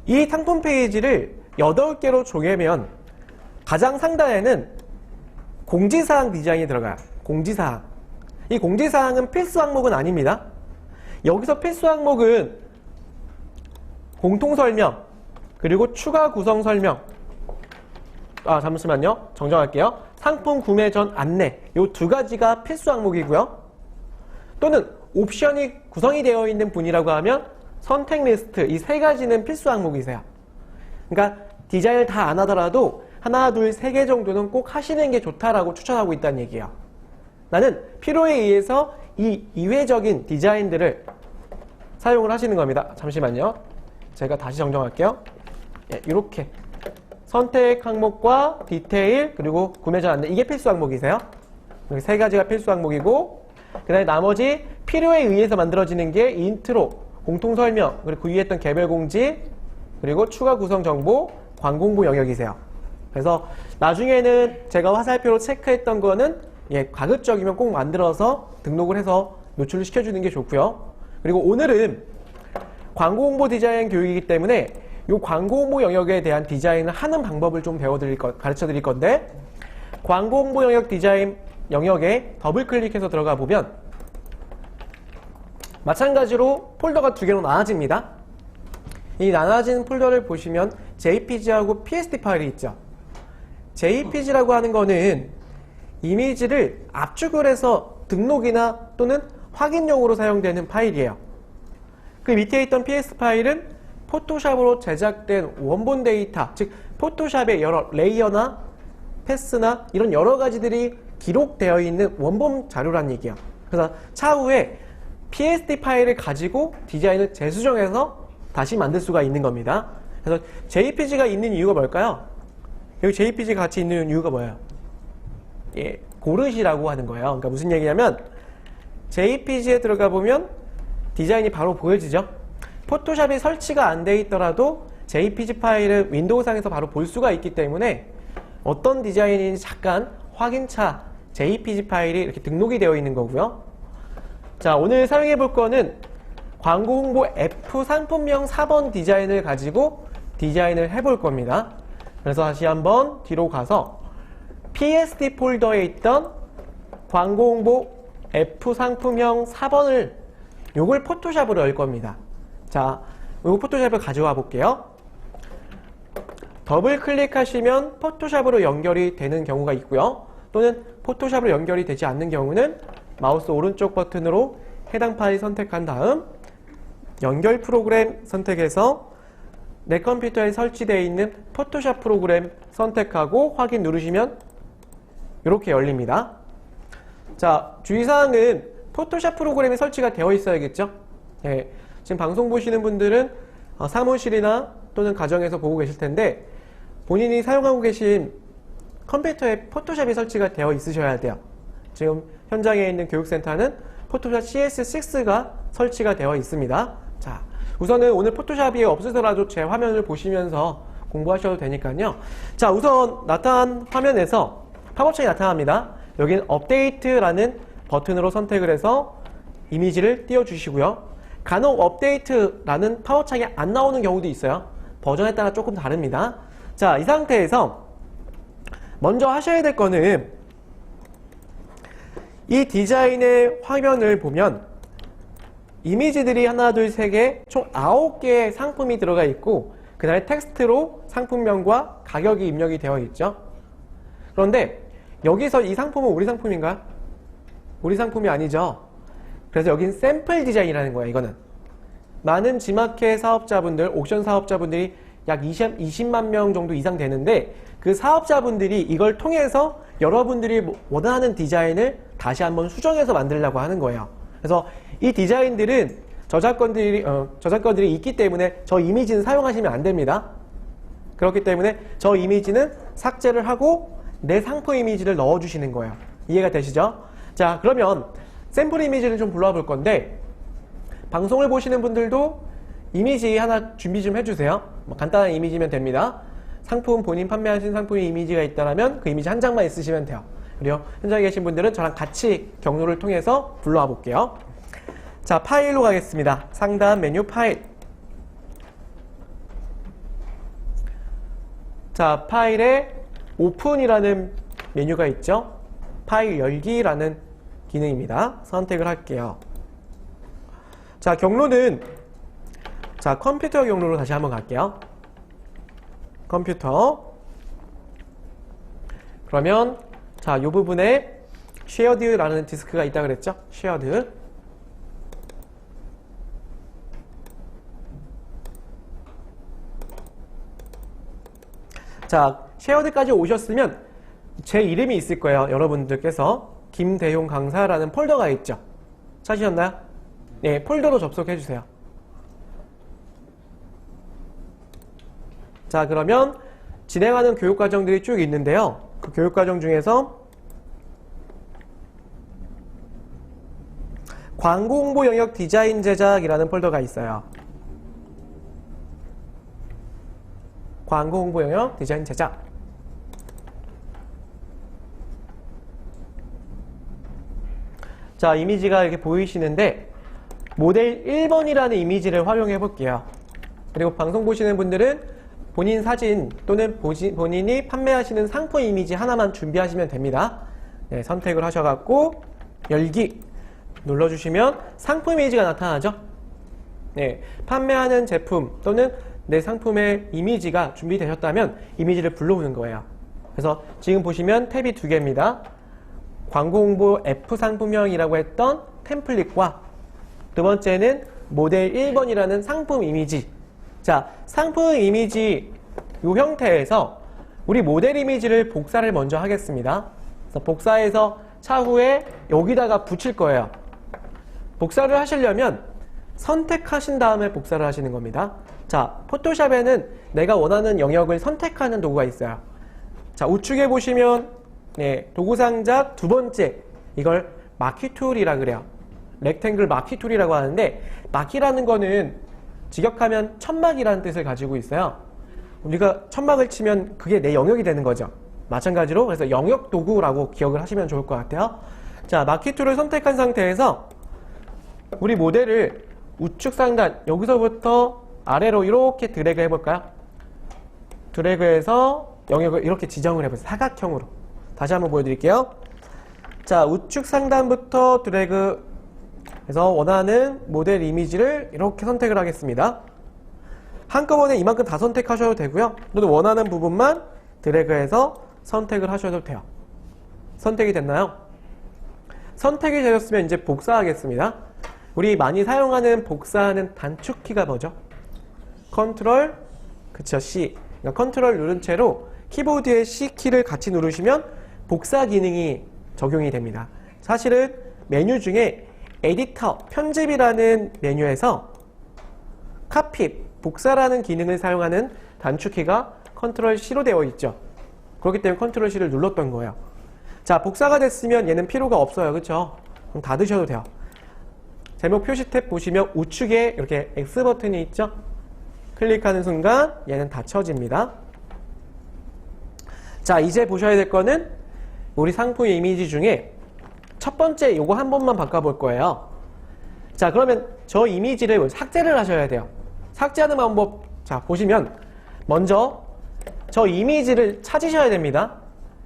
이 상품 페이지를 8개로 쪼개면 가장 상단에는 공지사항 디자인이 들어가요. 공지사항. 이 공지사항은 필수 항목은 아닙니다. 여기서 필수 항목은 공통설명, 그리고 추가 구성 설명. 아, 잠시만요. 정정할게요. 상품 구매 전 안내. 이 2가지가 필수 항목이고요. 또는 옵션이 구성이 되어 있는 분이라고 하면 선택 리스트, 이 3가지는 필수 항목이세요. 그러니까 디자인을 다 안 하더라도 하나, 둘, 3개 정도는 꼭 하시는 게 좋다라고 추천하고 있다는 얘기예요. 나는 필요에 의해서 이 이외적인 디자인들을 사용을 하시는 겁니다. 잠시만요. 제가 다시 정정할게요. 예, 이렇게 선택 항목과 디테일 그리고 구매 전 안내, 이게 필수 항목이세요. 여기 3가지가 필수 항목이고, 그 다음에 나머지 필요에 의해서 만들어지는 게 인트로, 공통 설명, 그리고 그 위에 했던 개별 공지, 그리고 추가 구성 정보, 광공부 영역이세요. 그래서 나중에는 제가 화살표로 체크했던 거는 예, 가급적이면 꼭 만들어서 등록을 해서 노출을 시켜주는 게 좋고요. 그리고 오늘은 광고 홍보 디자인 교육이기 때문에 이 광고 홍보 영역에 대한 디자인을 하는 방법을 좀 가르쳐 드릴 건데, 광고 홍보 영역 디자인 영역에 더블 클릭해서 들어가 보면 마찬가지로 폴더가 2개로 나눠집니다. 이 나눠진 폴더를 보시면 JPG하고 PSD 파일이 있죠. JPG라고 하는 거는 이미지를 압축을 해서 등록이나 또는 확인용으로 사용되는 파일이에요. 그 밑에 있던 PS 파일은 포토샵으로 제작된 원본 데이터, 즉 포토샵의 여러 레이어나 패스나 이런 여러 가지들이 기록되어 있는 원본 자료란 얘기예요. 그래서 차후에 PSD 파일을 가지고 디자인을 재수정해서 다시 만들 수가 있는 겁니다. 그래서 JPG가 있는 이유가 뭘까요? 여기 JPG가 같이 있는 이유가 뭐예요? 예, 고르시라고 하는 거예요. 그러니까 무슨 얘기냐면 JPG에 들어가 보면 디자인이 바로 보여지죠. 포토샵이 설치가 안 돼 있더라도 JPG 파일을 윈도우상에서 바로 볼 수가 있기 때문에 어떤 디자인인지 잠깐 확인차 JPG 파일이 이렇게 등록이 되어 있는 거고요. 자, 오늘 사용해 볼 거는 광고 홍보 F 상품명 4번 디자인을 가지고 디자인을 해볼 겁니다. 그래서 다시 한번 뒤로 가서 PSD 폴더에 있던 광고 홍보 F 상품명 4번을 요걸 포토샵으로 열 겁니다. 자, 요거 포토샵을 가져와 볼게요. 더블 클릭하시면 포토샵으로 연결이 되는 경우가 있고요. 또는 포토샵으로 연결이 되지 않는 경우는 마우스 오른쪽 버튼으로 해당 파일 선택한 다음 연결 프로그램 선택해서 내 컴퓨터에 설치되어 있는 포토샵 프로그램 선택하고 확인 누르시면 이렇게 열립니다. 자, 주의사항은 포토샵 프로그램이 설치가 되어 있어야겠죠? 예, 지금 방송 보시는 분들은 사무실이나 또는 가정에서 보고 계실 텐데 본인이 사용하고 계신 컴퓨터에 포토샵이 설치가 되어 있으셔야 돼요. 지금 현장에 있는 교육센터는 포토샵 CS6가 설치가 되어 있습니다. 자, 우선은 오늘 포토샵이 없으더라도 제 화면을 보시면서 공부하셔도 되니까요. 자, 우선 나타난 화면에서 팝업창이 나타납니다. 여기는 업데이트라는 버튼으로 선택을 해서 이미지를 띄워주시고요. 간혹 업데이트라는 팝업창이 안 나오는 경우도 있어요. 버전에 따라 조금 다릅니다. 자, 이 상태에서 먼저 하셔야 될 거는 이 디자인의 화면을 보면 이미지들이 하나, 둘, 세 개, 총 9개의 상품이 들어가 있고 그 다음에 텍스트로 상품명과 가격이 입력이 되어 있죠. 그런데 여기서 이 상품은 우리 상품인가요? 우리 상품이 아니죠. 그래서 여긴 샘플 디자인이라는 거예요. 이거는 많은 지마켓 사업자분들, 옥션 사업자분들이 약 20만 명 정도 이상 되는데 그 사업자분들이 이걸 통해서 여러분들이 원하는 디자인을 다시 한번 수정해서 만들려고 하는 거예요. 그래서 이 디자인들은 저작권들이 있기 때문에 저 이미지는 사용하시면 안 됩니다. 그렇기 때문에 저 이미지는 삭제를 하고 내 상품 이미지를 넣어주시는 거예요. 이해가 되시죠? 자, 그러면 샘플 이미지를 좀 불러볼 건데 방송을 보시는 분들도 이미지 하나 준비 좀 해주세요. 뭐 간단한 이미지면 됩니다. 상품, 본인 판매하신 상품의 이미지가 있다면 그 이미지 한 장만 있으시면 돼요. 그리고 현장에 계신 분들은 저랑 같이 경로를 통해서 불러와 볼게요. 자, 파일로 가겠습니다. 상단 메뉴 파일. 자, 파일에 오픈이라는 메뉴가 있죠. 파일 열기라는 기능입니다. 선택을 할게요. 자, 경로는 자, 컴퓨터 경로로 다시 한번 갈게요. 컴퓨터. 그러면 자, 이 부분에 shared라는 디스크가 있다 그랬죠? shared. 자, shared까지 오셨으면 제 이름이 있을 거예요. 여러분들께서 김대용 강사라는 폴더가 있죠. 찾으셨나요? 네, 폴더로 접속해 주세요. 자, 그러면 진행하는 교육과정들이 쭉 있는데요. 그 교육과정 중에서 광고 홍보 영역 디자인 제작이라는 폴더가 있어요. 광고 홍보 영역 디자인 제작. 자, 이미지가 이렇게 보이시는데 모델 1번이라는 이미지를 활용해 볼게요. 그리고 방송 보시는 분들은 본인 사진 또는 본인이 판매하시는 상품 이미지 하나만 준비하시면 됩니다. 네, 선택을 하셔갖고 열기 눌러주시면 상품 이미지가 나타나죠. 네, 판매하는 제품 또는 내 상품의 이미지가 준비되셨다면 이미지를 불러오는 거예요. 그래서 지금 보시면 탭이 두 개입니다. 광고 홍보 F 상품명이라고 했던 템플릿과 두 번째는 모델 1번이라는 상품 이미지. 자, 상품 이미지 이 형태에서 우리 모델 이미지를 복사를 먼저 하겠습니다. 그래서 복사해서 차후에 여기다가 붙일 거예요. 복사를 하시려면 선택하신 다음에 복사를 하시는 겁니다. 자, 포토샵에는 내가 원하는 영역을 선택하는 도구가 있어요. 자, 우측에 보시면 네, 도구상자 두 번째, 이걸 마키 툴이라 그래요. 렉탱글 마키 툴이라고 하는데 마키라는 거는 직역하면 천막이라는 뜻을 가지고 있어요. 우리가 천막을 치면 그게 내 영역이 되는 거죠. 마찬가지로 그래서 영역 도구라고 기억을 하시면 좋을 것 같아요. 자, 마키 툴을 선택한 상태에서 우리 모델을 우측 상단 여기서부터 아래로 이렇게 드래그 해볼까요? 드래그해서 영역을 이렇게 지정을 해보세요. 사각형으로. 다시 한번 보여드릴게요. 자, 우측 상단부터 드래그 해서 원하는 모델 이미지를 이렇게 선택을 하겠습니다. 한꺼번에 이만큼 다 선택하셔도 되고요. 또는 원하는 부분만 드래그해서 선택을 하셔도 돼요. 선택이 됐나요? 선택이 되셨으면 이제 복사하겠습니다. 우리 많이 사용하는 복사하는 단축키가 뭐죠? 컨트롤, 그쵸, C. 그러니까 컨트롤 누른 채로 키보드의 C키를 같이 누르시면 복사 기능이 적용이 됩니다. 사실은 메뉴 중에 에디터, 편집이라는 메뉴에서 카피, 복사라는 기능을 사용하는 단축키가 컨트롤 C로 되어 있죠. 그렇기 때문에 컨트롤 C를 눌렀던 거예요. 자, 복사가 됐으면 얘는 필요가 없어요. 그쵸? 그럼 닫으셔도 돼요. 제목 표시 탭 보시면 우측에 이렇게 X 버튼이 있죠? 클릭하는 순간 얘는 닫혀집니다. 자, 이제 보셔야 될 거는 우리 상품 이미지 중에 첫 번째 요거 한 번만 바꿔볼 거예요. 자, 그러면 저 이미지를 삭제를 하셔야 돼요. 삭제하는 방법, 자, 보시면 먼저 저 이미지를 찾으셔야 됩니다.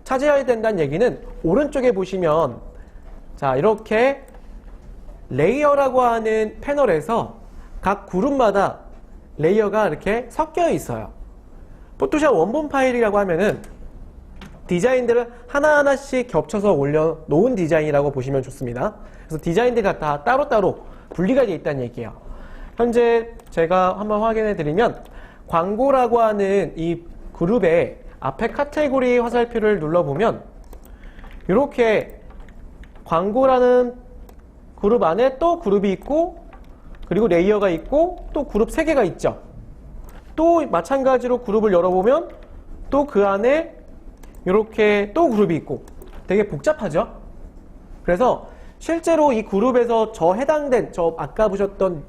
찾으셔야 된다는 얘기는 오른쪽에 보시면 자, 이렇게 레이어라고 하는 패널에서 각 그룹마다 레이어가 이렇게 섞여 있어요. 포토샵 원본 파일이라고 하면은 디자인들을 하나하나씩 겹쳐서 올려놓은 디자인이라고 보시면 좋습니다. 그래서 디자인들이 다 따로따로 분리가 되어 있다는 얘기예요. 현재 제가 한번 확인해 드리면 광고라고 하는 이 그룹의 앞에 카테고리 화살표를 눌러보면 이렇게 광고라는 그룹 안에 또 그룹이 있고 그리고 레이어가 있고 또 그룹 3개가 있죠. 또 마찬가지로 그룹을 열어보면 또 그 안에 이렇게 또 그룹이 있고 되게 복잡하죠. 그래서 실제로 이 그룹에서 저 해당된 저 아까 보셨던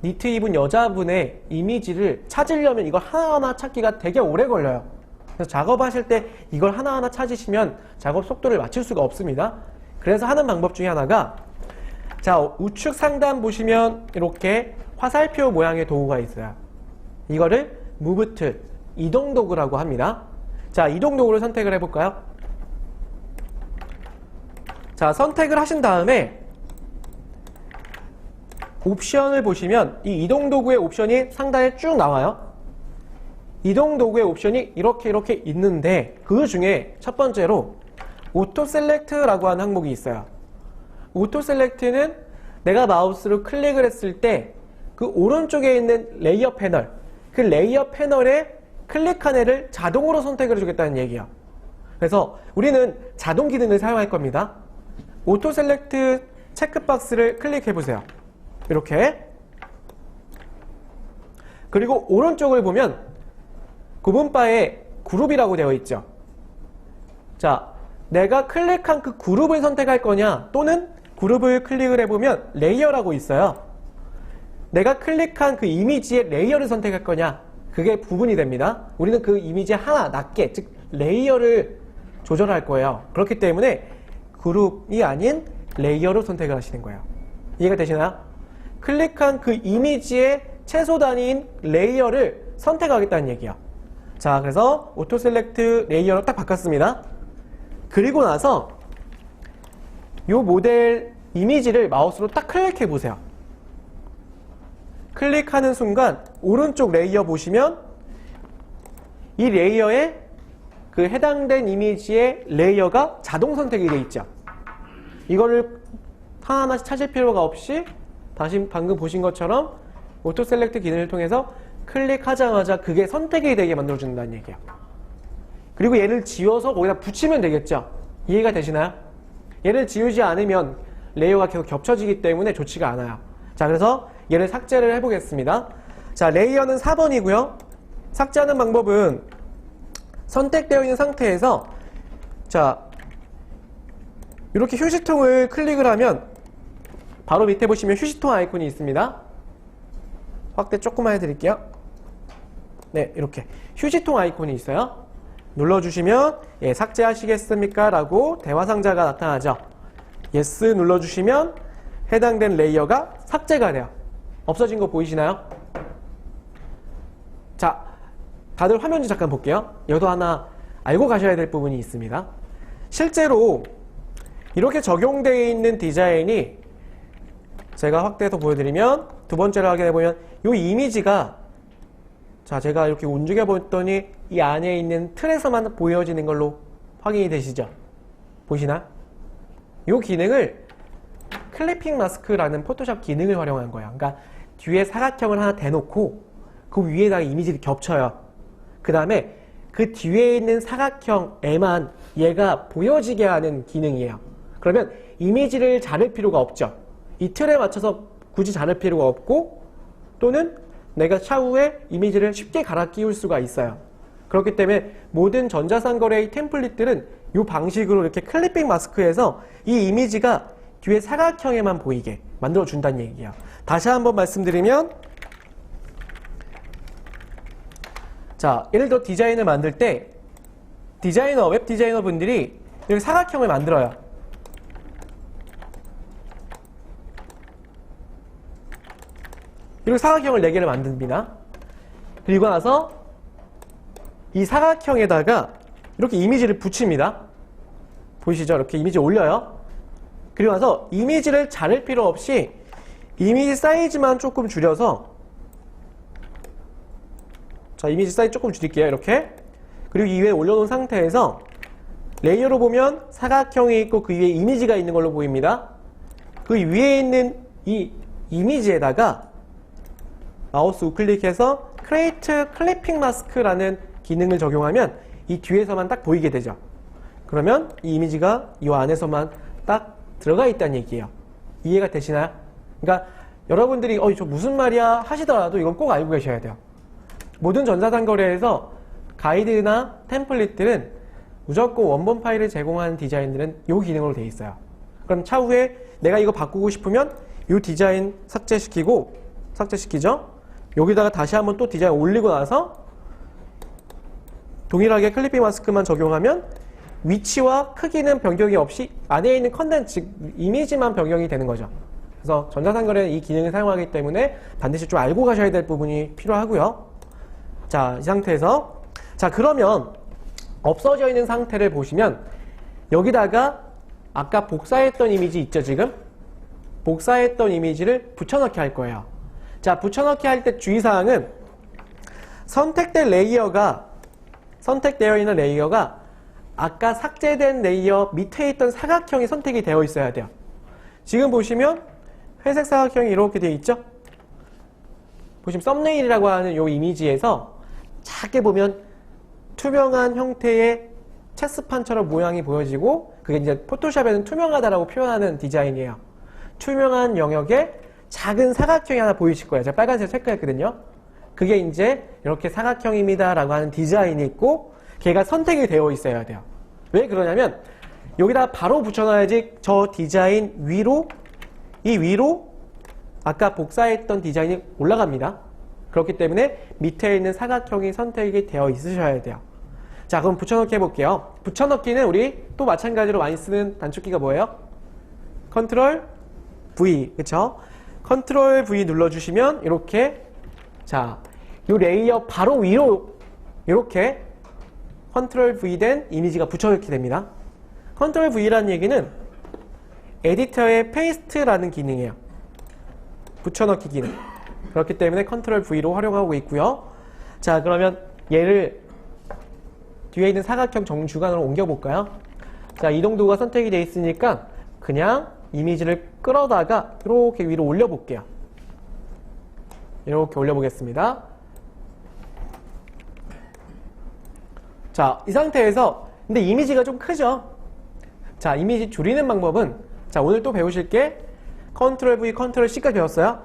니트 입은 여자분의 이미지를 찾으려면 이걸 하나하나 찾기가 되게 오래 걸려요. 그래서 작업하실 때 이걸 하나하나 찾으시면 작업 속도를 맞출 수가 없습니다. 그래서 하는 방법 중에 하나가 자, 우측 상단 보시면 이렇게 화살표 모양의 도구가 있어요. 이거를 무브 툴, 이동 도구라고 합니다. 자, 이동 도구를 선택을 해볼까요? 자, 선택을 하신 다음에 옵션을 보시면 이 이동 도구의 옵션이 상단에 쭉 나와요. 이동 도구의 옵션이 이렇게 있는데 그 중에 첫 번째로 오토 셀렉트라고 하는 항목이 있어요. 오토 셀렉트는 내가 마우스로 클릭을 했을 때 그 오른쪽에 있는 레이어 패널, 그 레이어 패널에 클릭한 애를 자동으로 선택을 해주겠다는 얘기예요. 그래서 우리는 자동 기능을 사용할 겁니다. 오토 셀렉트 체크박스를 클릭해 보세요. 이렇게. 그리고 오른쪽을 보면 구분바에 그룹이라고 되어 있죠. 자, 내가 클릭한 그 그룹을 선택할 거냐 또는 그룹을 클릭을 해보면 레이어라고 있어요. 내가 클릭한 그 이미지의 레이어를 선택할 거냐 그게 부분이 됩니다. 우리는 그 이미지 하나 낮게 즉 레이어를 조절할 거예요. 그렇기 때문에 그룹이 아닌 레이어로 선택을 하시는 거예요. 이해가 되시나요? 클릭한 그 이미지의 최소 단위인 레이어를 선택하겠다는 얘기예요. 자, 그래서 오토 셀렉트 레이어로 딱 바꿨습니다. 그리고 나서 이 모델 이미지를 마우스로 딱 클릭해 보세요. 클릭하는 순간 오른쪽 레이어 보시면 이 레이어에 그 해당된 이미지의 레이어가 자동 선택이 되어 있죠. 이거를 하나하나씩 찾을 필요가 없이 다시 방금 보신 것처럼 오토 셀렉트 기능을 통해서 클릭하자마자 그게 선택이 되게 만들어준다는 얘기예요. 그리고 얘를 지워서 거기다 붙이면 되겠죠. 이해가 되시나요? 얘를 지우지 않으면 레이어가 계속 겹쳐지기 때문에 좋지가 않아요. 자, 그래서 얘를 삭제를 해보겠습니다. 자, 레이어는 4번이고요. 삭제하는 방법은 선택되어 있는 상태에서 자, 이렇게 휴지통을 클릭을 하면 바로 밑에 보시면 휴지통 아이콘이 있습니다. 확대 조금만 해드릴게요. 네, 이렇게 휴지통 아이콘이 있어요. 눌러주시면 예, 삭제하시겠습니까? 라고 대화 상자가 나타나죠. Yes 눌러주시면 해당된 레이어가 삭제가 돼요. 없어진 거 보이시나요? 자, 다들 화면 좀 잠깐 볼게요. 여기도 하나 알고 가셔야 될 부분이 있습니다. 실제로 이렇게 적용되어 있는 디자인이 제가 확대해서 보여드리면 두 번째로 확인해보면 이 이미지가 자, 제가 이렇게 움직여 봤더니 이 안에 있는 틀에서만 보여지는 걸로 확인이 되시죠? 보시나? 이 기능을 클리핑 마스크라는 포토샵 기능을 활용한 거예요. 그러니까 뒤에 사각형을 하나 대놓고 그 위에다가 이미지를 겹쳐요. 그 다음에 그 뒤에 있는 사각형에만 얘가 보여지게 하는 기능이에요. 그러면 이미지를 자를 필요가 없죠. 이 틀에 맞춰서 굳이 자를 필요가 없고 또는 내가 차후에 이미지를 쉽게 갈아 끼울 수가 있어요. 그렇기 때문에 모든 전자상거래의 템플릿들은 이 방식으로 이렇게 클리핑 마스크에서 이 이미지가 뒤에 사각형에만 보이게 만들어준다는 얘기예요. 다시 한번 말씀드리면 자, 예를 들어 디자인을 만들 때 웹 디자이너 분들이 이렇게 사각형을 만들어요. 이렇게 사각형을 4개를 만듭니다. 그리고 나서 이 사각형에다가 이렇게 이미지를 붙입니다. 보이시죠? 이렇게 이미지 올려요. 그리고 나서 이미지를 자를 필요 없이 이미지 사이즈만 조금 줄여서 자, 이미지 사이즈 조금 줄일게요. 이렇게. 그리고 이 위에 올려놓은 상태에서 레이어로 보면 사각형이 있고 그 위에 이미지가 있는 걸로 보입니다. 그 위에 있는 이 이미지에다가 마우스 우클릭해서 Create Clipping Mask라는 기능을 적용하면 이 뒤에서만 딱 보이게 되죠. 그러면 이 이미지가 이 안에서만 딱 들어가 있다는 얘기예요. 이해가 되시나요? 그러니까 여러분들이 저 무슨 말이야 하시더라도 이건 꼭 알고 계셔야 돼요. 모든 전자상거래에서 가이드나 템플릿들은 무조건 원본 파일을 제공하는 디자인들은 이 기능으로 되어 있어요. 그럼 차후에 내가 이거 바꾸고 싶으면 이 디자인 삭제시키죠? 여기다가 다시 한번 또 디자인 올리고 나서 동일하게 클리핑 마스크만 적용하면 위치와 크기는 변경이 없이 안에 있는 컨텐츠, 이미지만 변경이 되는 거죠. 그래서 전자상거래는 이 기능을 사용하기 때문에 반드시 좀 알고 가셔야 될 부분이 필요하고요. 자, 이 상태에서 자, 그러면 없어져 있는 상태를 보시면 여기다가 아까 복사했던 이미지 있죠, 지금? 복사했던 이미지를 붙여넣기 할 거예요. 자, 붙여넣기 할 때 주의사항은 선택되어 있는 레이어가 아까 삭제된 레이어 밑에 있던 사각형이 선택이 되어 있어야 돼요. 지금 보시면 회색 사각형이 이렇게 되어 있죠? 보시면 썸네일이라고 하는 이 이미지에서 작게 보면 투명한 형태의 체스판처럼 모양이 보여지고 그게 이제 포토샵에는 투명하다라고 표현하는 디자인이에요. 투명한 영역에 작은 사각형이 하나 보이실 거예요. 제가 빨간색 체크했거든요. 그게 이제 이렇게 사각형입니다 라고 하는 디자인이 있고 걔가 선택이 되어 있어야 돼요. 왜 그러냐면 여기다 바로 붙여놔야지 저 디자인 위로 아까 복사했던 디자인이 올라갑니다. 그렇기 때문에 밑에 있는 사각형이 선택이 되어 있으셔야 돼요. 자, 그럼 붙여넣기 해볼게요. 붙여넣기는 우리 또 마찬가지로 많이 쓰는 단축키가 뭐예요? 컨트롤 V, 그쵸? 컨트롤 V 눌러주시면 이렇게 자, 이 레이어 바로 위로 이렇게 컨트롤 V 된 이미지가 붙여넣기 됩니다. 컨트롤 V라는 얘기는 에디터의 페이스트라는 기능이에요. 붙여넣기 기능. 그렇기 때문에 컨트롤 V로 활용하고 있고요. 자, 그러면 얘를 뒤에 있는 사각형 정주간으로 옮겨볼까요? 자, 이동도가 선택이 되어 있으니까 그냥 이미지를 끌어다가 이렇게 위로 올려볼게요. 이렇게 올려보겠습니다. 자, 이 상태에서 근데 이미지가 좀 크죠? 자, 이미지 줄이는 방법은 자, 오늘 또 배우실 게 컨트롤 V, 컨트롤 C까지 배웠어요.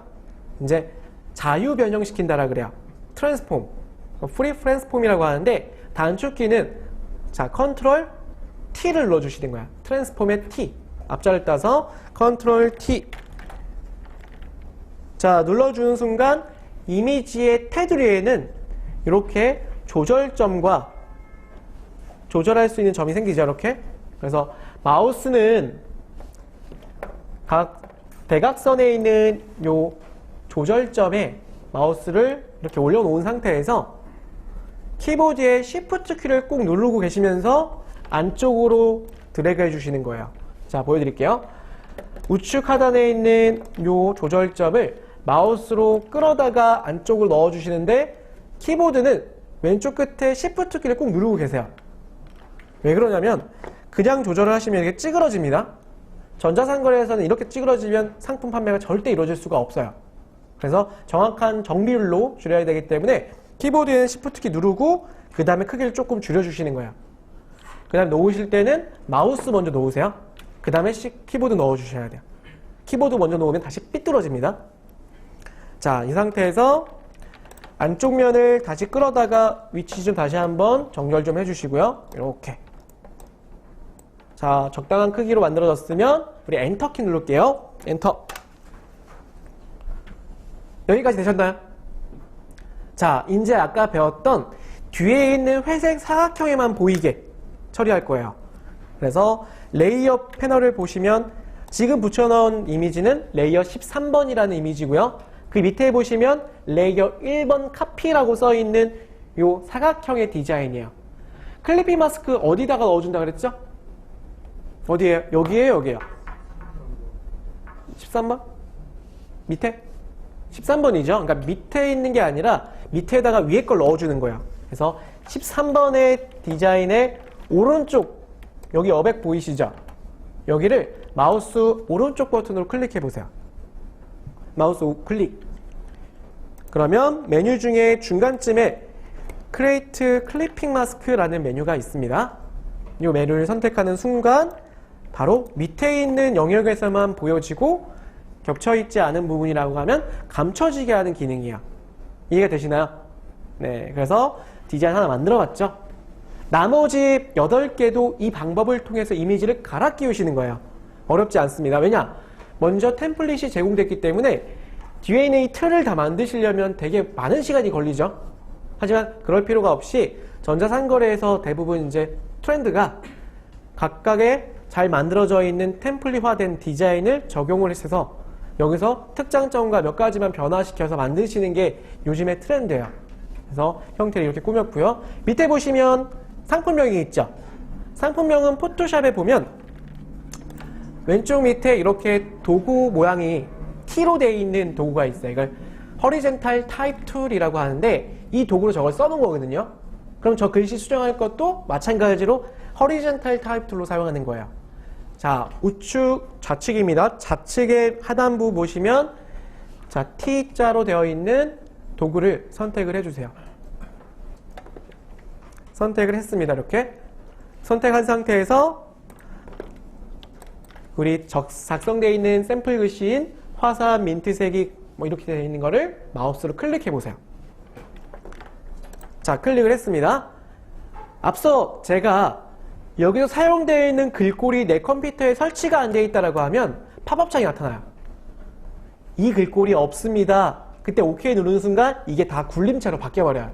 이제 자유 변형시킨다라 그래요. 트랜스폼, 프리 트랜스폼이라고 하는데 단축키는 자, 컨트롤 T를 눌러주시는 거야. 트랜스폼의 T. 앞자를 따서 컨트롤 T. 자, 눌러주는 순간 이미지의 테두리에는 이렇게 조절점과 조절할 수 있는 점이 생기죠. 이렇게. 그래서 마우스는 각 대각선에 있는 요 조절점에 마우스를 이렇게 올려놓은 상태에서 키보드의 Shift 키를 꾹 누르고 계시면서 안쪽으로 드래그 해주시는 거예요. 자, 보여드릴게요. 우측 하단에 있는 요 조절점을 마우스로 끌어다가 안쪽으로 넣어주시는데 키보드는 왼쪽 끝에 Shift 키를 꾹 누르고 계세요. 왜 그러냐면 그냥 조절을 하시면 이렇게 찌그러집니다. 전자상거래에서는 이렇게 찌그러지면 상품 판매가 절대 이루어질 수가 없어요. 그래서 정확한 정비율로 줄여야 되기 때문에 키보드에는 Shift 키 누르고 그 다음에 크기를 조금 줄여주시는 거예요. 그 다음에 놓으실 때는 마우스 먼저 놓으세요. 그 다음에 키보드 넣어주셔야 돼요. 키보드 먼저 놓으면 다시 삐뚤어집니다. 자, 이 상태에서 안쪽 면을 다시 끌어다가 위치 좀 다시 한번 정렬 좀 해주시고요. 이렇게. 자, 적당한 크기로 만들어졌으면 우리 엔터키 누를게요. 엔터. 여기까지 되셨나요? 자, 이제 아까 배웠던 뒤에 있는 회색 사각형에만 보이게 처리할 거예요. 그래서 레이어 패널을 보시면 지금 붙여넣은 이미지는 레이어 13번이라는 이미지고요. 그 밑에 보시면 레이어 1번 카피라고 써있는 요 사각형의 디자인이에요. 클리핑 마스크 어디다가 넣어준다 그랬죠? 어디에요? 여기에요? 여기에요? 13번? 밑에? 13번이죠. 그러니까 밑에 있는 게 아니라 밑에다가 위에 걸 넣어주는 거예요. 그래서 13번의 디자인의 오른쪽, 여기 어백 보이시죠? 여기를 마우스 오른쪽 버튼으로 클릭해 보세요. 마우스 클릭. 그러면 메뉴 중에 중간쯤에 Create Clipping Mask라는 메뉴가 있습니다. 이 메뉴를 선택하는 순간 바로 밑에 있는 영역에서만 보여지고 겹쳐있지 않은 부분이라고 하면 감춰지게 하는 기능이에요. 이해가 되시나요? 네, 그래서 디자인 하나 만들어 봤죠. 나머지 8개도 이 방법을 통해서 이미지를 갈아 끼우시는 거예요. 어렵지 않습니다. 왜냐? 먼저 템플릿이 제공됐기 때문에 뒤에 있는 이 틀을 다 만드시려면 되게 많은 시간이 걸리죠. 하지만 그럴 필요가 없이 전자상거래에서 대부분 이제 트렌드가 각각의 잘 만들어져 있는 템플릿화된 디자인을 적용을 해서 여기서 특장점과 몇 가지만 변화시켜서 만드시는 게 요즘의 트렌드예요. 그래서 형태를 이렇게 꾸몄고요. 밑에 보시면 상품명이 있죠. 상품명은 포토샵에 보면 왼쪽 밑에 이렇게 도구 모양이 T로 되어 있는 도구가 있어요. 이걸 Horizontal Type Tool이라고 하는데 이 도구로 저걸 써놓은 거거든요. 그럼 저 글씨 수정할 것도 마찬가지로 Horizontal Type Tool로 사용하는 거예요. 자, 우측 좌측입니다. 좌측의 하단부 보시면 자, T자로 되어 있는 도구를 선택을 해주세요. 선택을 했습니다. 이렇게 선택한 상태에서 우리 작성되어 있는 샘플 글씨인 화사한 민트색이 뭐 이렇게 되어 있는 거를 마우스로 클릭해 보세요. 자, 클릭을 했습니다. 앞서 제가 여기서 사용되어 있는 글꼴이 내 컴퓨터에 설치가 안 되어 있다고 하면 팝업창이 나타나요. 이 글꼴이 없습니다. 그때 OK 누르는 순간 이게 다 굴림체로 바뀌어버려요.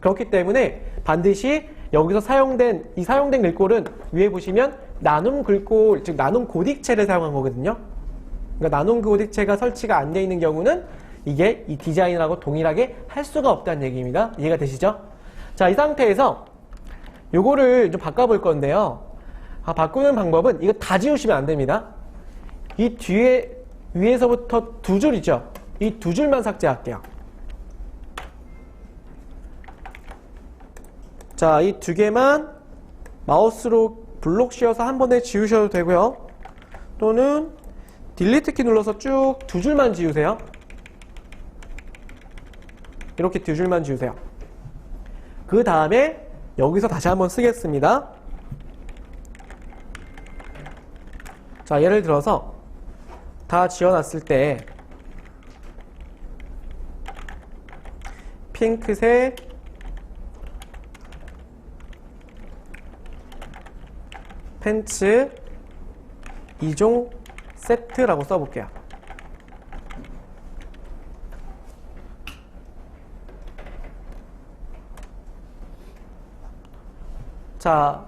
그렇기 때문에 반드시 여기서 사용된 글꼴은 위에 보시면 나눔 글꼴, 즉 나눔 고딕체를 사용한 거거든요. 그러니까 나눔 고딕체가 설치가 안 되어 있는 경우는 이게 이 디자인하고 동일하게 할 수가 없다는 얘기입니다. 이해가 되시죠? 자, 이 상태에서 요거를 좀 바꿔볼 건데요. 바꾸는 방법은 이거 다 지우시면 안 됩니다. 이 뒤에 위에서부터 두 줄이죠. 이 두 줄만 삭제할게요. 자, 이 두 개만 마우스로 블록 씌워서 한 번에 지우셔도 되고요. 또는 딜리트 키 눌러서 쭉 두 줄만 지우세요. 이렇게 두 줄만 지우세요. 그 다음에 여기서 다시 한번 쓰겠습니다. 자, 예를 들어서 다 지워놨을 때 핑크색 팬츠 2종 세트라고 써볼게요. 자,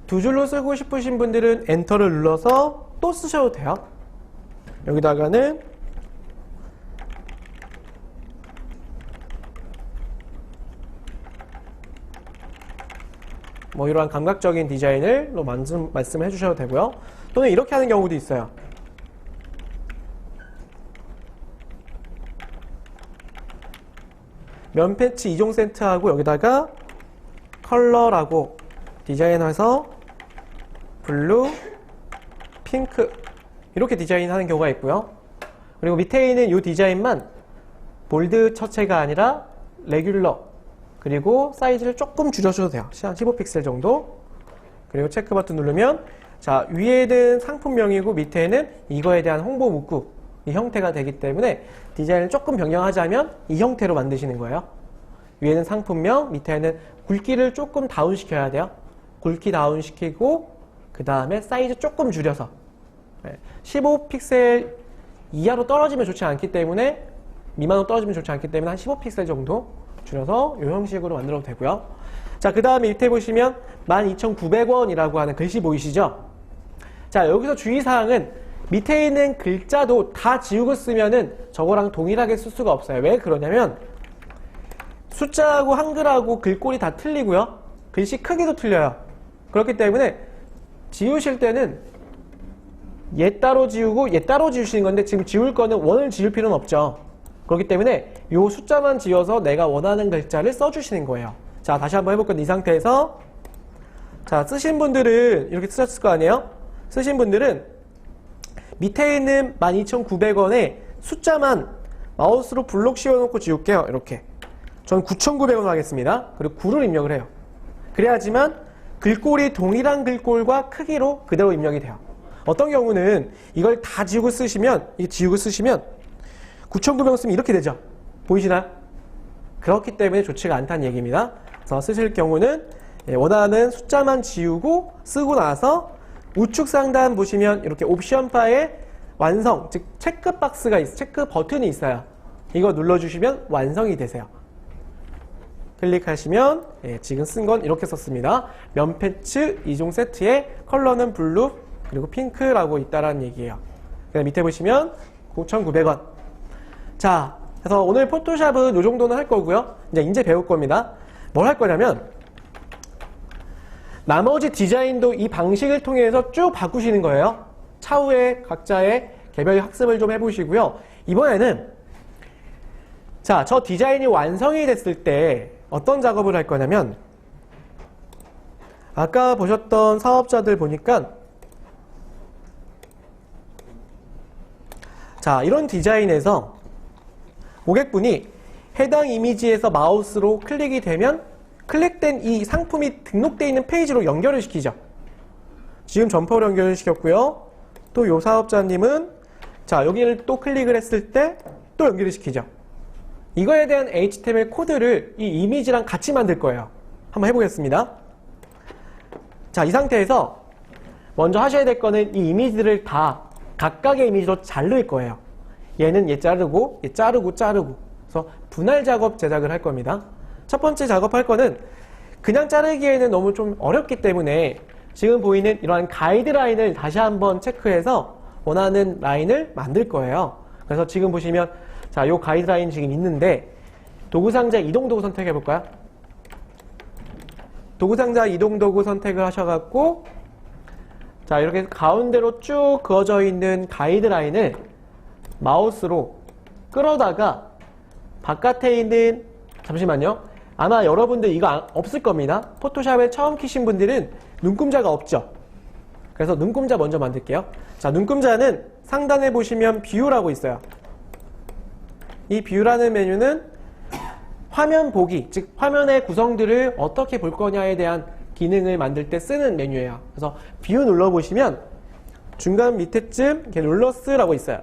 두 줄로 쓰고 싶으신 분들은 엔터를 눌러서 또 쓰셔도 돼요. 여기다가는 뭐 이러한 감각적인 디자인을 말씀을 해주셔도 되고요. 또는 이렇게 하는 경우도 있어요. 면 패치 2종 세트하고 여기다가 컬러라고 디자인해서 블루, 핑크 이렇게 디자인하는 경우가 있고요. 그리고 밑에 있는 이 디자인만 볼드 처체가 아니라 레귤러 그리고 사이즈를 조금 줄여줘도 돼요. 한 15픽셀 정도. 그리고 체크 버튼 누르면 자, 위에는 상품명이고 밑에는 이거에 대한 홍보 문구 이 형태가 되기 때문에 디자인을 조금 변경하자면 이 형태로 만드시는 거예요. 위에는 상품명, 밑에는 굵기를 조금 다운시켜야 돼요. 굵기 다운시키고 그 다음에 사이즈 조금 줄여서 15픽셀 이하로 떨어지면 좋지 않기 때문에 미만으로 떨어지면 좋지 않기 때문에 한 15픽셀 정도 줄여서 이 형식으로 만들어도 되고요. 자, 그 다음에 밑에 보시면 12,900원이라고 하는 글씨 보이시죠? 자, 여기서 주의사항은 밑에 있는 글자도 다 지우고 쓰면은 저거랑 동일하게 쓸 수가 없어요. 왜 그러냐면 숫자하고 한글하고 글꼴이 다 틀리고요. 글씨 크기도 틀려요. 그렇기 때문에 지우실 때는 얘 따로 지우고 얘 따로 지우시는 건데 지금 지울 거는 원을 지울 필요는 없죠. 그렇기 때문에 요 숫자만 지워서 내가 원하는 글자를 써주시는 거예요. 자, 다시 한번 해볼 건데 이 상태에서 자, 쓰신 분들은 이렇게 쓰셨을 거 아니에요? 쓰신 분들은 밑에 있는 12,900원에 숫자만 마우스로 블록 씌워놓고 지울게요. 이렇게. 전 9,900원 하겠습니다. 그리고 9를 입력을 해요. 그래야지만 글꼴이 동일한 글꼴과 크기로 그대로 입력이 돼요. 어떤 경우는 이걸 다 지우고 쓰시면 9,900원 쓰면 이렇게 되죠. 보이시나요? 그렇기 때문에 좋지가 않다는 얘기입니다. 그래서 쓰실 경우는 원하는 숫자만 지우고 쓰고 나서 우측 상단 보시면 이렇게 옵션 바에 완성, 즉 체크 박스가 체크 버튼이 있어요. 이거 눌러주시면 완성이 되세요. 클릭하시면 지금 쓴 건 이렇게 썼습니다. 면 패치 2종 세트에 컬러는 블루 그리고 핑크라고 있다라는 얘기예요. 밑에 보시면 9,900원. 자, 그래서 오늘 포토샵은 이 정도는 할 거고요. 이제 배울 겁니다. 뭘 할 거냐면 나머지 디자인도 이 방식을 통해서 쭉 바꾸시는 거예요. 차후에 각자의 개별 학습을 좀 해보시고요. 이번에는 자, 저 디자인이 완성이 됐을 때 어떤 작업을 할 거냐면 아까 보셨던 사업자들 보니까 자, 이런 디자인에서 고객분이 해당 이미지에서 마우스로 클릭이 되면 클릭된 이 상품이 등록되어 있는 페이지로 연결을 시키죠. 지금 점퍼로 연결을 시켰고요. 또 이 사업자님은 자, 여기를 또 클릭을 했을 때 또 연결을 시키죠. 이거에 대한 HTML 코드를 이 이미지랑 같이 만들 거예요. 한번 해보겠습니다. 자, 이 상태에서 먼저 하셔야 될 거는 이 이미지를 다 각각의 이미지로 자를 거예요. 얘는 얘 자르고 얘 자르고 그래서 분할 작업 제작을 할 겁니다. 첫 번째 작업할 거는 그냥 자르기에는 너무 좀 어렵기 때문에 지금 보이는 이러한 가이드라인을 다시 한번 체크해서 원하는 라인을 만들 거예요. 그래서 지금 보시면 자, 요 가이드라인 지금 있는데 도구상자 이동도구 선택해 볼까요? 도구상자 이동도구 선택을 하셔갖고 자, 이렇게 가운데로 쭉 그어져 있는 가이드라인을 마우스로 끌어다가 바깥에 있는 잠시만요. 아마 여러분들 이거 없을 겁니다. 포토샵에 처음 키신 분들은 눈금자가 없죠. 그래서 눈금자 먼저 만들게요. 자, 눈금자는 상단에 보시면 뷰라고 있어요. 이 뷰라는 메뉴는 화면 보기, 즉 화면의 구성들을 어떻게 볼 거냐에 대한 기능을 만들 때 쓰는 메뉴예요. 그래서 뷰 눌러보시면 중간 밑에쯤 이렇게 룰러스라고 있어요.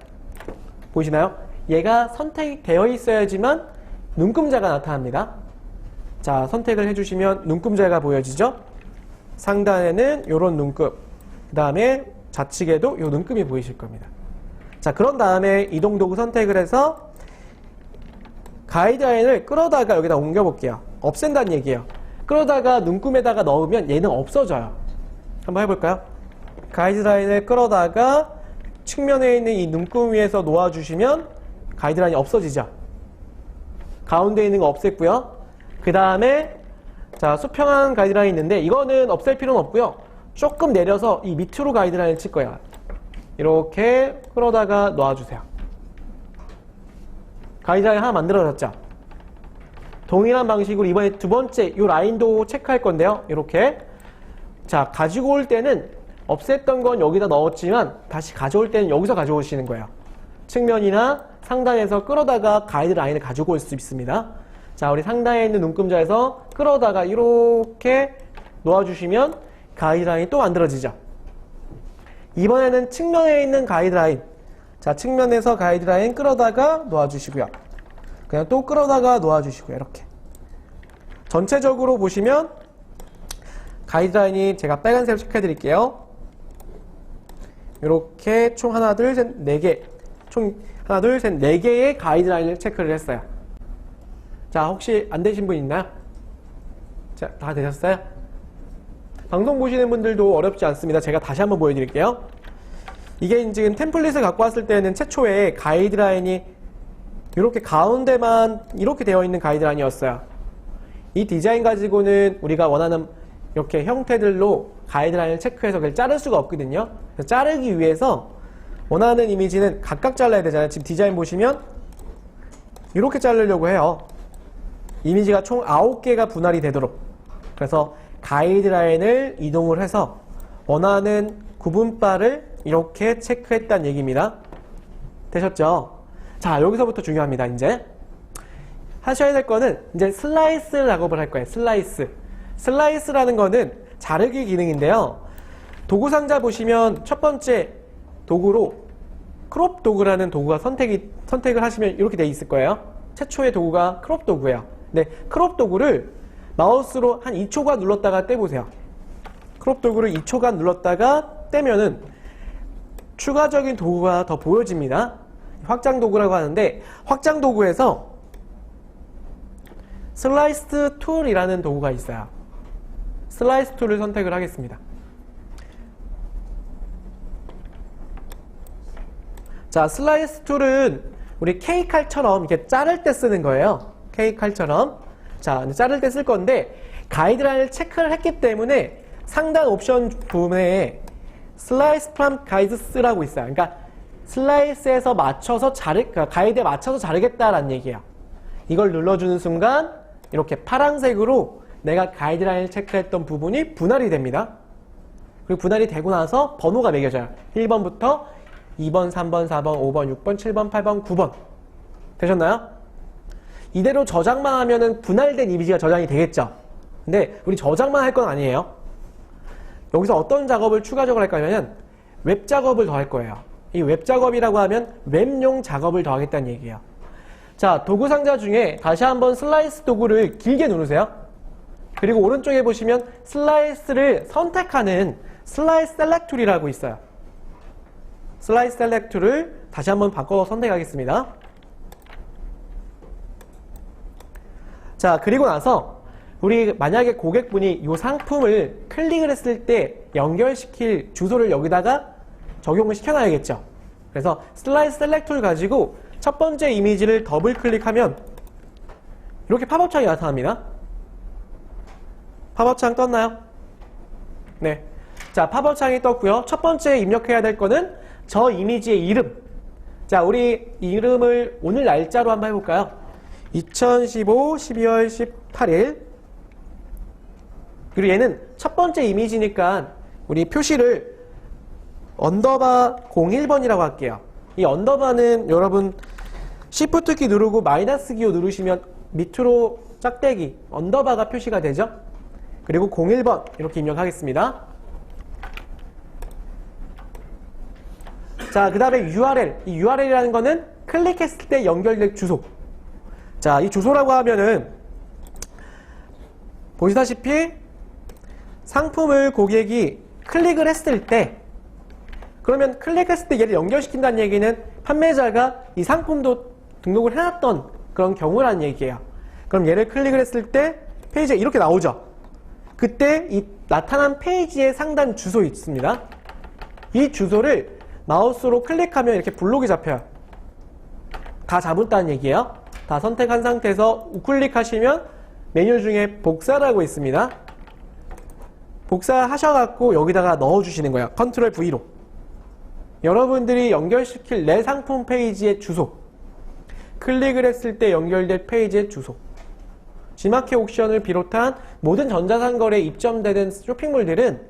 보이시나요? 얘가 선택되어 있어야지만 눈금자가 나타납니다. 자, 선택을 해주시면 눈금자가 보여지죠? 상단에는 이런 눈금, 그 다음에 좌측에도 이 눈금이 보이실 겁니다. 자, 그런 다음에 이동도구 선택을 해서 가이드라인을 끌어다가 여기다 옮겨볼게요. 없앤다는 얘기예요. 끌어다가 눈금에다가 넣으면 얘는 없어져요. 한번 해볼까요? 가이드라인을 끌어다가 측면에 있는 이 눈금 위에서 놓아주시면 가이드라인이 없어지죠. 가운데 있는 거 없앴고요. 그 다음에 자, 수평한 가이드라인이 있는데 이거는 없앨 필요는 없고요. 조금 내려서 이 밑으로 가이드라인을 칠 거예요. 이렇게 끌어다가 놓아주세요. 가이드라인 하나 만들어졌죠? 동일한 방식으로 이번에 두 번째 이 라인도 체크할 건데요. 이렇게 자, 가지고 올 때는 없앴던 건 여기다 넣었지만 다시 가져올 때는 여기서 가져오시는 거예요. 측면이나 상단에서 끌어다가 가이드라인을 가지고 올 수 있습니다. 자, 우리 상단에 있는 눈금자에서 끌어다가 이렇게 놓아주시면 가이드라인이 또 만들어지죠. 이번에는 측면에 있는 가이드라인. 자, 측면에서 가이드라인 끌어다가 놓아주시고요. 그냥 또 끌어다가 놓아주시고요. 이렇게. 전체적으로 보시면 가이드라인이 제가 빨간색으로 체크해드릴게요. 이렇게 총 하나, 둘, 셋, 네 개. 총 하나, 둘, 셋, 네 개의 가이드라인을 체크를 했어요. 자, 혹시 안 되신 분 있나요? 자, 다 되셨어요? 방송 보시는 분들도 어렵지 않습니다. 제가 다시 한번 보여드릴게요. 이게 지금 템플릿을 갖고 왔을 때는 최초에 가이드라인이 이렇게 가운데만 이렇게 되어 있는 가이드라인이었어요. 이 디자인 가지고는 우리가 원하는 이렇게 형태들로 가이드라인을 체크해서 그걸 자를 수가 없거든요. 그래서 자르기 위해서 원하는 이미지는 각각 잘라야 되잖아요. 지금 디자인 보시면 이렇게 자르려고 해요. 이미지가 총 9개가 분할이 되도록. 그래서 가이드라인을 이동을 해서 원하는 구분바를 이렇게 체크했다는 얘기입니다. 되셨죠? 자, 여기서부터 중요합니다. 이제 하셔야 될 거는 이제 슬라이스 작업을 할 거예요. 슬라이스. 슬라이스라는 거는 자르기 기능인데요. 도구 상자 보시면 첫 번째 도구로 크롭 도구라는 도구가 선택을 하시면 이렇게 돼 있을 거예요. 최초의 도구가 크롭 도구예요. 네, 크롭 도구를 마우스로 한 2초간 눌렀다가 떼보세요. 크롭 도구를 2초간 눌렀다가 떼면은 추가적인 도구가 더 보여집니다. 확장 도구라고 하는데 확장 도구에서 슬라이스 툴이라는 도구가 있어요. 슬라이스 툴을 선택을 하겠습니다. 자, 슬라이스 툴은 우리 K칼처럼 이렇게 자를 때 쓰는 거예요. K칼처럼. 자, 자를 때 쓸 건데 가이드라인을 체크를 했기 때문에 상단 옵션 부분에 슬라이스 프롬 가이드스라고 있어요. 그러니까 슬라이스에서 맞춰서 그러니까 가이드에 맞춰서 자르겠다라는 얘기예요. 이걸 눌러주는 순간 이렇게 파란색으로 내가 가이드라인을 체크했던 부분이 분할이 됩니다. 그리고 분할이 되고 나서 번호가 매겨져요. 1번부터 2번, 3번, 4번, 5번, 6번, 7번, 8번, 9번. 되셨나요? 이대로 저장만 하면은 분할된 이미지가 저장이 되겠죠. 근데 우리 저장만 할 건 아니에요. 여기서 어떤 작업을 추가적으로 할 거냐면 웹 작업을 더 할 거예요. 이 웹 작업이라고 하면 웹용 작업을 더 하겠다는 얘기예요. 자, 도구 상자 중에 다시 한번 슬라이스 도구를 길게 누르세요. 그리고 오른쪽에 보시면 슬라이스를 선택하는 슬라이스 셀렉 툴이라고 있어요. 슬라이스 셀렉 툴을 다시 한번 바꿔 선택하겠습니다. 자, 그리고 나서 우리 만약에 고객분이 이 상품을 클릭을 했을 때 연결시킬 주소를 여기다가 적용을 시켜놔야겠죠. 그래서 슬라이스 셀렉 툴 가지고 첫 번째 이미지를 더블 클릭하면 이렇게 팝업 창이 나타납니다. 팝업 창 떴나요? 네. 자, 팝업 창이 떴고요. 첫 번째 입력해야 될 거는 저 이미지의 이름. 자, 우리 이름을 오늘 날짜로 한번 해볼까요? 2015 12월 18일. 그리고 얘는 첫 번째 이미지니까 우리 표시를 언더바 01번이라고 할게요. 이 언더바는 여러분 Shift 키 누르고 마이너스 기호 누르시면 밑으로 짝대기 언더바가 표시가 되죠. 그리고 01번 이렇게 입력하겠습니다. 자, 그 다음에 URL. 이 URL이라는 거는 클릭했을 때 연결될 주소. 자, 이 주소라고 하면은 보시다시피 상품을 고객이 클릭을 했을 때 그러면 클릭했을 때 얘를 연결시킨다는 얘기는 판매자가 이 상품도 등록을 해놨던 그런 경우라는 얘기예요. 그럼 얘를 클릭을 했을 때 페이지가 이렇게 나오죠. 그때 이 나타난 페이지의 상단 주소 있습니다. 이 주소를 마우스로 클릭하면 이렇게 블록이 잡혀요. 다 잡았다는 얘기예요. 다 선택한 상태에서 우클릭하시면 메뉴 중에 복사라고 있습니다. 복사하셔갖고 여기다가 넣어주시는 거예요. 컨트롤 V로. 여러분들이 연결시킬 내 상품 페이지의 주소, 클릭을 했을 때 연결될 페이지의 주소, G마켓 옥션을 비롯한 모든 전자상거래에 입점되는 쇼핑몰들은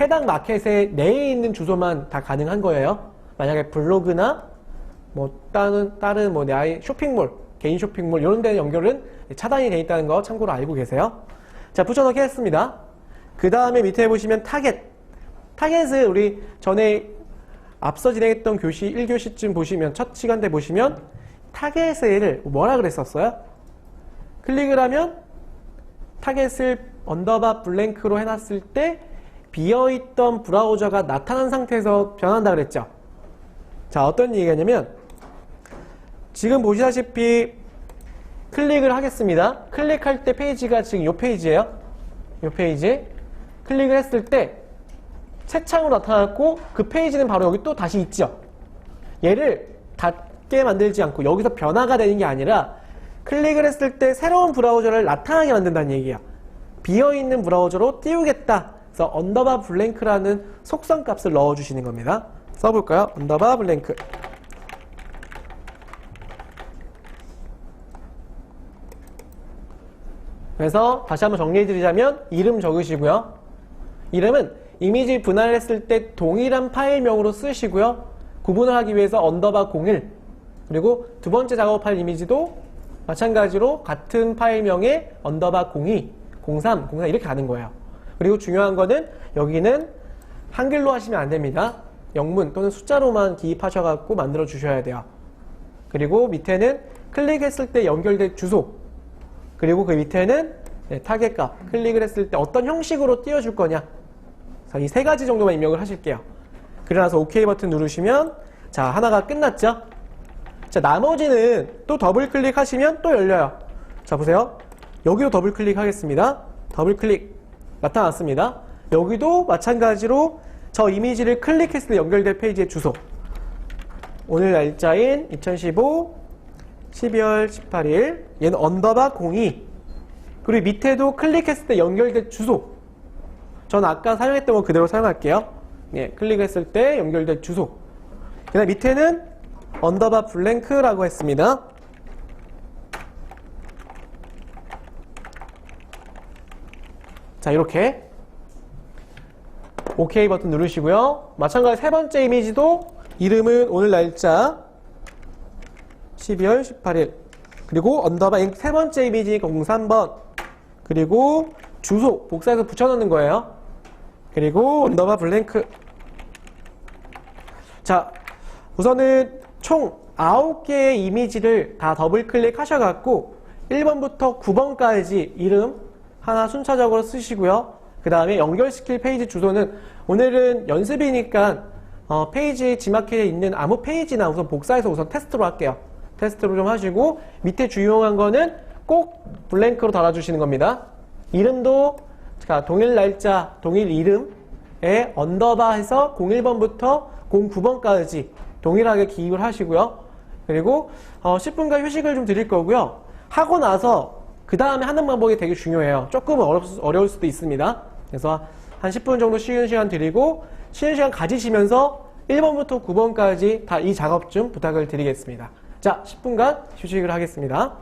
해당 마켓의 내에 있는 주소만 다 가능한 거예요. 만약에 블로그나 뭐 다른 뭐 내 쇼핑몰, 개인 쇼핑몰 이런 데 연결은 차단이 되어 있다는 거 참고로 알고 계세요. 자, 붙여넣기 했습니다. 그 다음에 밑에 보시면 타겟. 타겟을 우리 전에 앞서 진행했던 교시 1교시쯤 보시면 첫 시간 때 보시면 타겟을 뭐라 그랬었어요? 클릭을 하면 타겟을 언더바 블랭크로 해놨을 때 비어있던 브라우저가 나타난 상태에서 변한다 그랬죠. 자, 어떤 얘기냐면 지금 보시다시피 클릭을 하겠습니다. 클릭할 때 페이지가 지금 이 페이지예요. 이 페이지 클릭을 했을 때 새 창으로 나타났고 그 페이지는 바로 여기 또 다시 있죠. 얘를 닫게 만들지 않고 여기서 변화가 되는 게 아니라 클릭을 했을 때 새로운 브라우저를 나타나게 만든다는 얘기야. 비어있는 브라우저로 띄우겠다. 그래서 언더바 블랭크라는 속성 값을 넣어주시는 겁니다. 써볼까요? 언더바 블랭크. 그래서 다시 한번 정리해드리자면 이름 적으시고요. 이름은 이미지 분할했을 때 동일한 파일명으로 쓰시고요. 구분을 하기 위해서 언더바 01 그리고 두 번째 작업할 이미지도 마찬가지로 같은 파일명의 언더바 02, 03, 04 이렇게 가는 거예요. 그리고 중요한 거는 여기는 한글로 하시면 안 됩니다. 영문 또는 숫자로만 기입하셔갖고 만들어 주셔야 돼요. 그리고 밑에는 클릭했을 때 연결될 주소, 그리고 그 밑에는 타겟 값, 클릭을 했을 때 어떤 형식으로 띄워줄 거냐. 이 세 가지 정도만 입력을 하실게요. 그러나서 OK 버튼 누르시면 자, 하나가 끝났죠? 자, 나머지는 또 더블 클릭하시면 또 열려요. 자, 보세요. 여기도 더블 클릭하겠습니다. 더블 클릭 나타났습니다. 여기도 마찬가지로 저 이미지를 클릭했을 때 연결될 페이지의 주소. 오늘 날짜인 2015 12월 18일 얘는 언더바 02 그리고 밑에도 클릭했을 때 연결될 주소. 전 아까 사용했던 거 그대로 사용할게요. 예, 클릭했을 때 연결될 주소. 그 다음 밑에는 언더바 블랭크라고 했습니다. 자, 이렇게 OK 버튼 누르시고요. 마찬가지 세 번째 이미지도 이름은 오늘 날짜 12월 18일 그리고 언더바 세 번째 이미지 03번 그리고 주소 복사해서 붙여넣는 거예요. 그리고 언더바 블랭크. 자, 우선은 총 9개의 이미지를 다 더블 클릭하셔갖고 1번부터 9번까지 이름 하나 순차적으로 쓰시고요. 그 다음에 연결시킬 페이지 주소는 오늘은 연습이니까 페이지 G마켓에 있는 아무 페이지나 우선 복사해서 우선 테스트로 할게요. 테스트로 좀 하시고 밑에 중요한 거는 꼭 블랭크로 달아주시는 겁니다. 이름도 동일 날짜, 동일 이름에 언더바 해서 01번부터 09번까지 동일하게 기입을 하시고요. 그리고 10분간 휴식을 좀 드릴 거고요. 하고 나서 그 다음에 하는 방법이 되게 중요해요. 조금 어려울 수도 있습니다. 그래서 한 10분 정도 쉬는 시간 드리고 쉬는 시간 가지시면서 1번부터 9번까지 다 이 작업 좀 부탁을 드리겠습니다. 자, 10분간 휴식을 하겠습니다.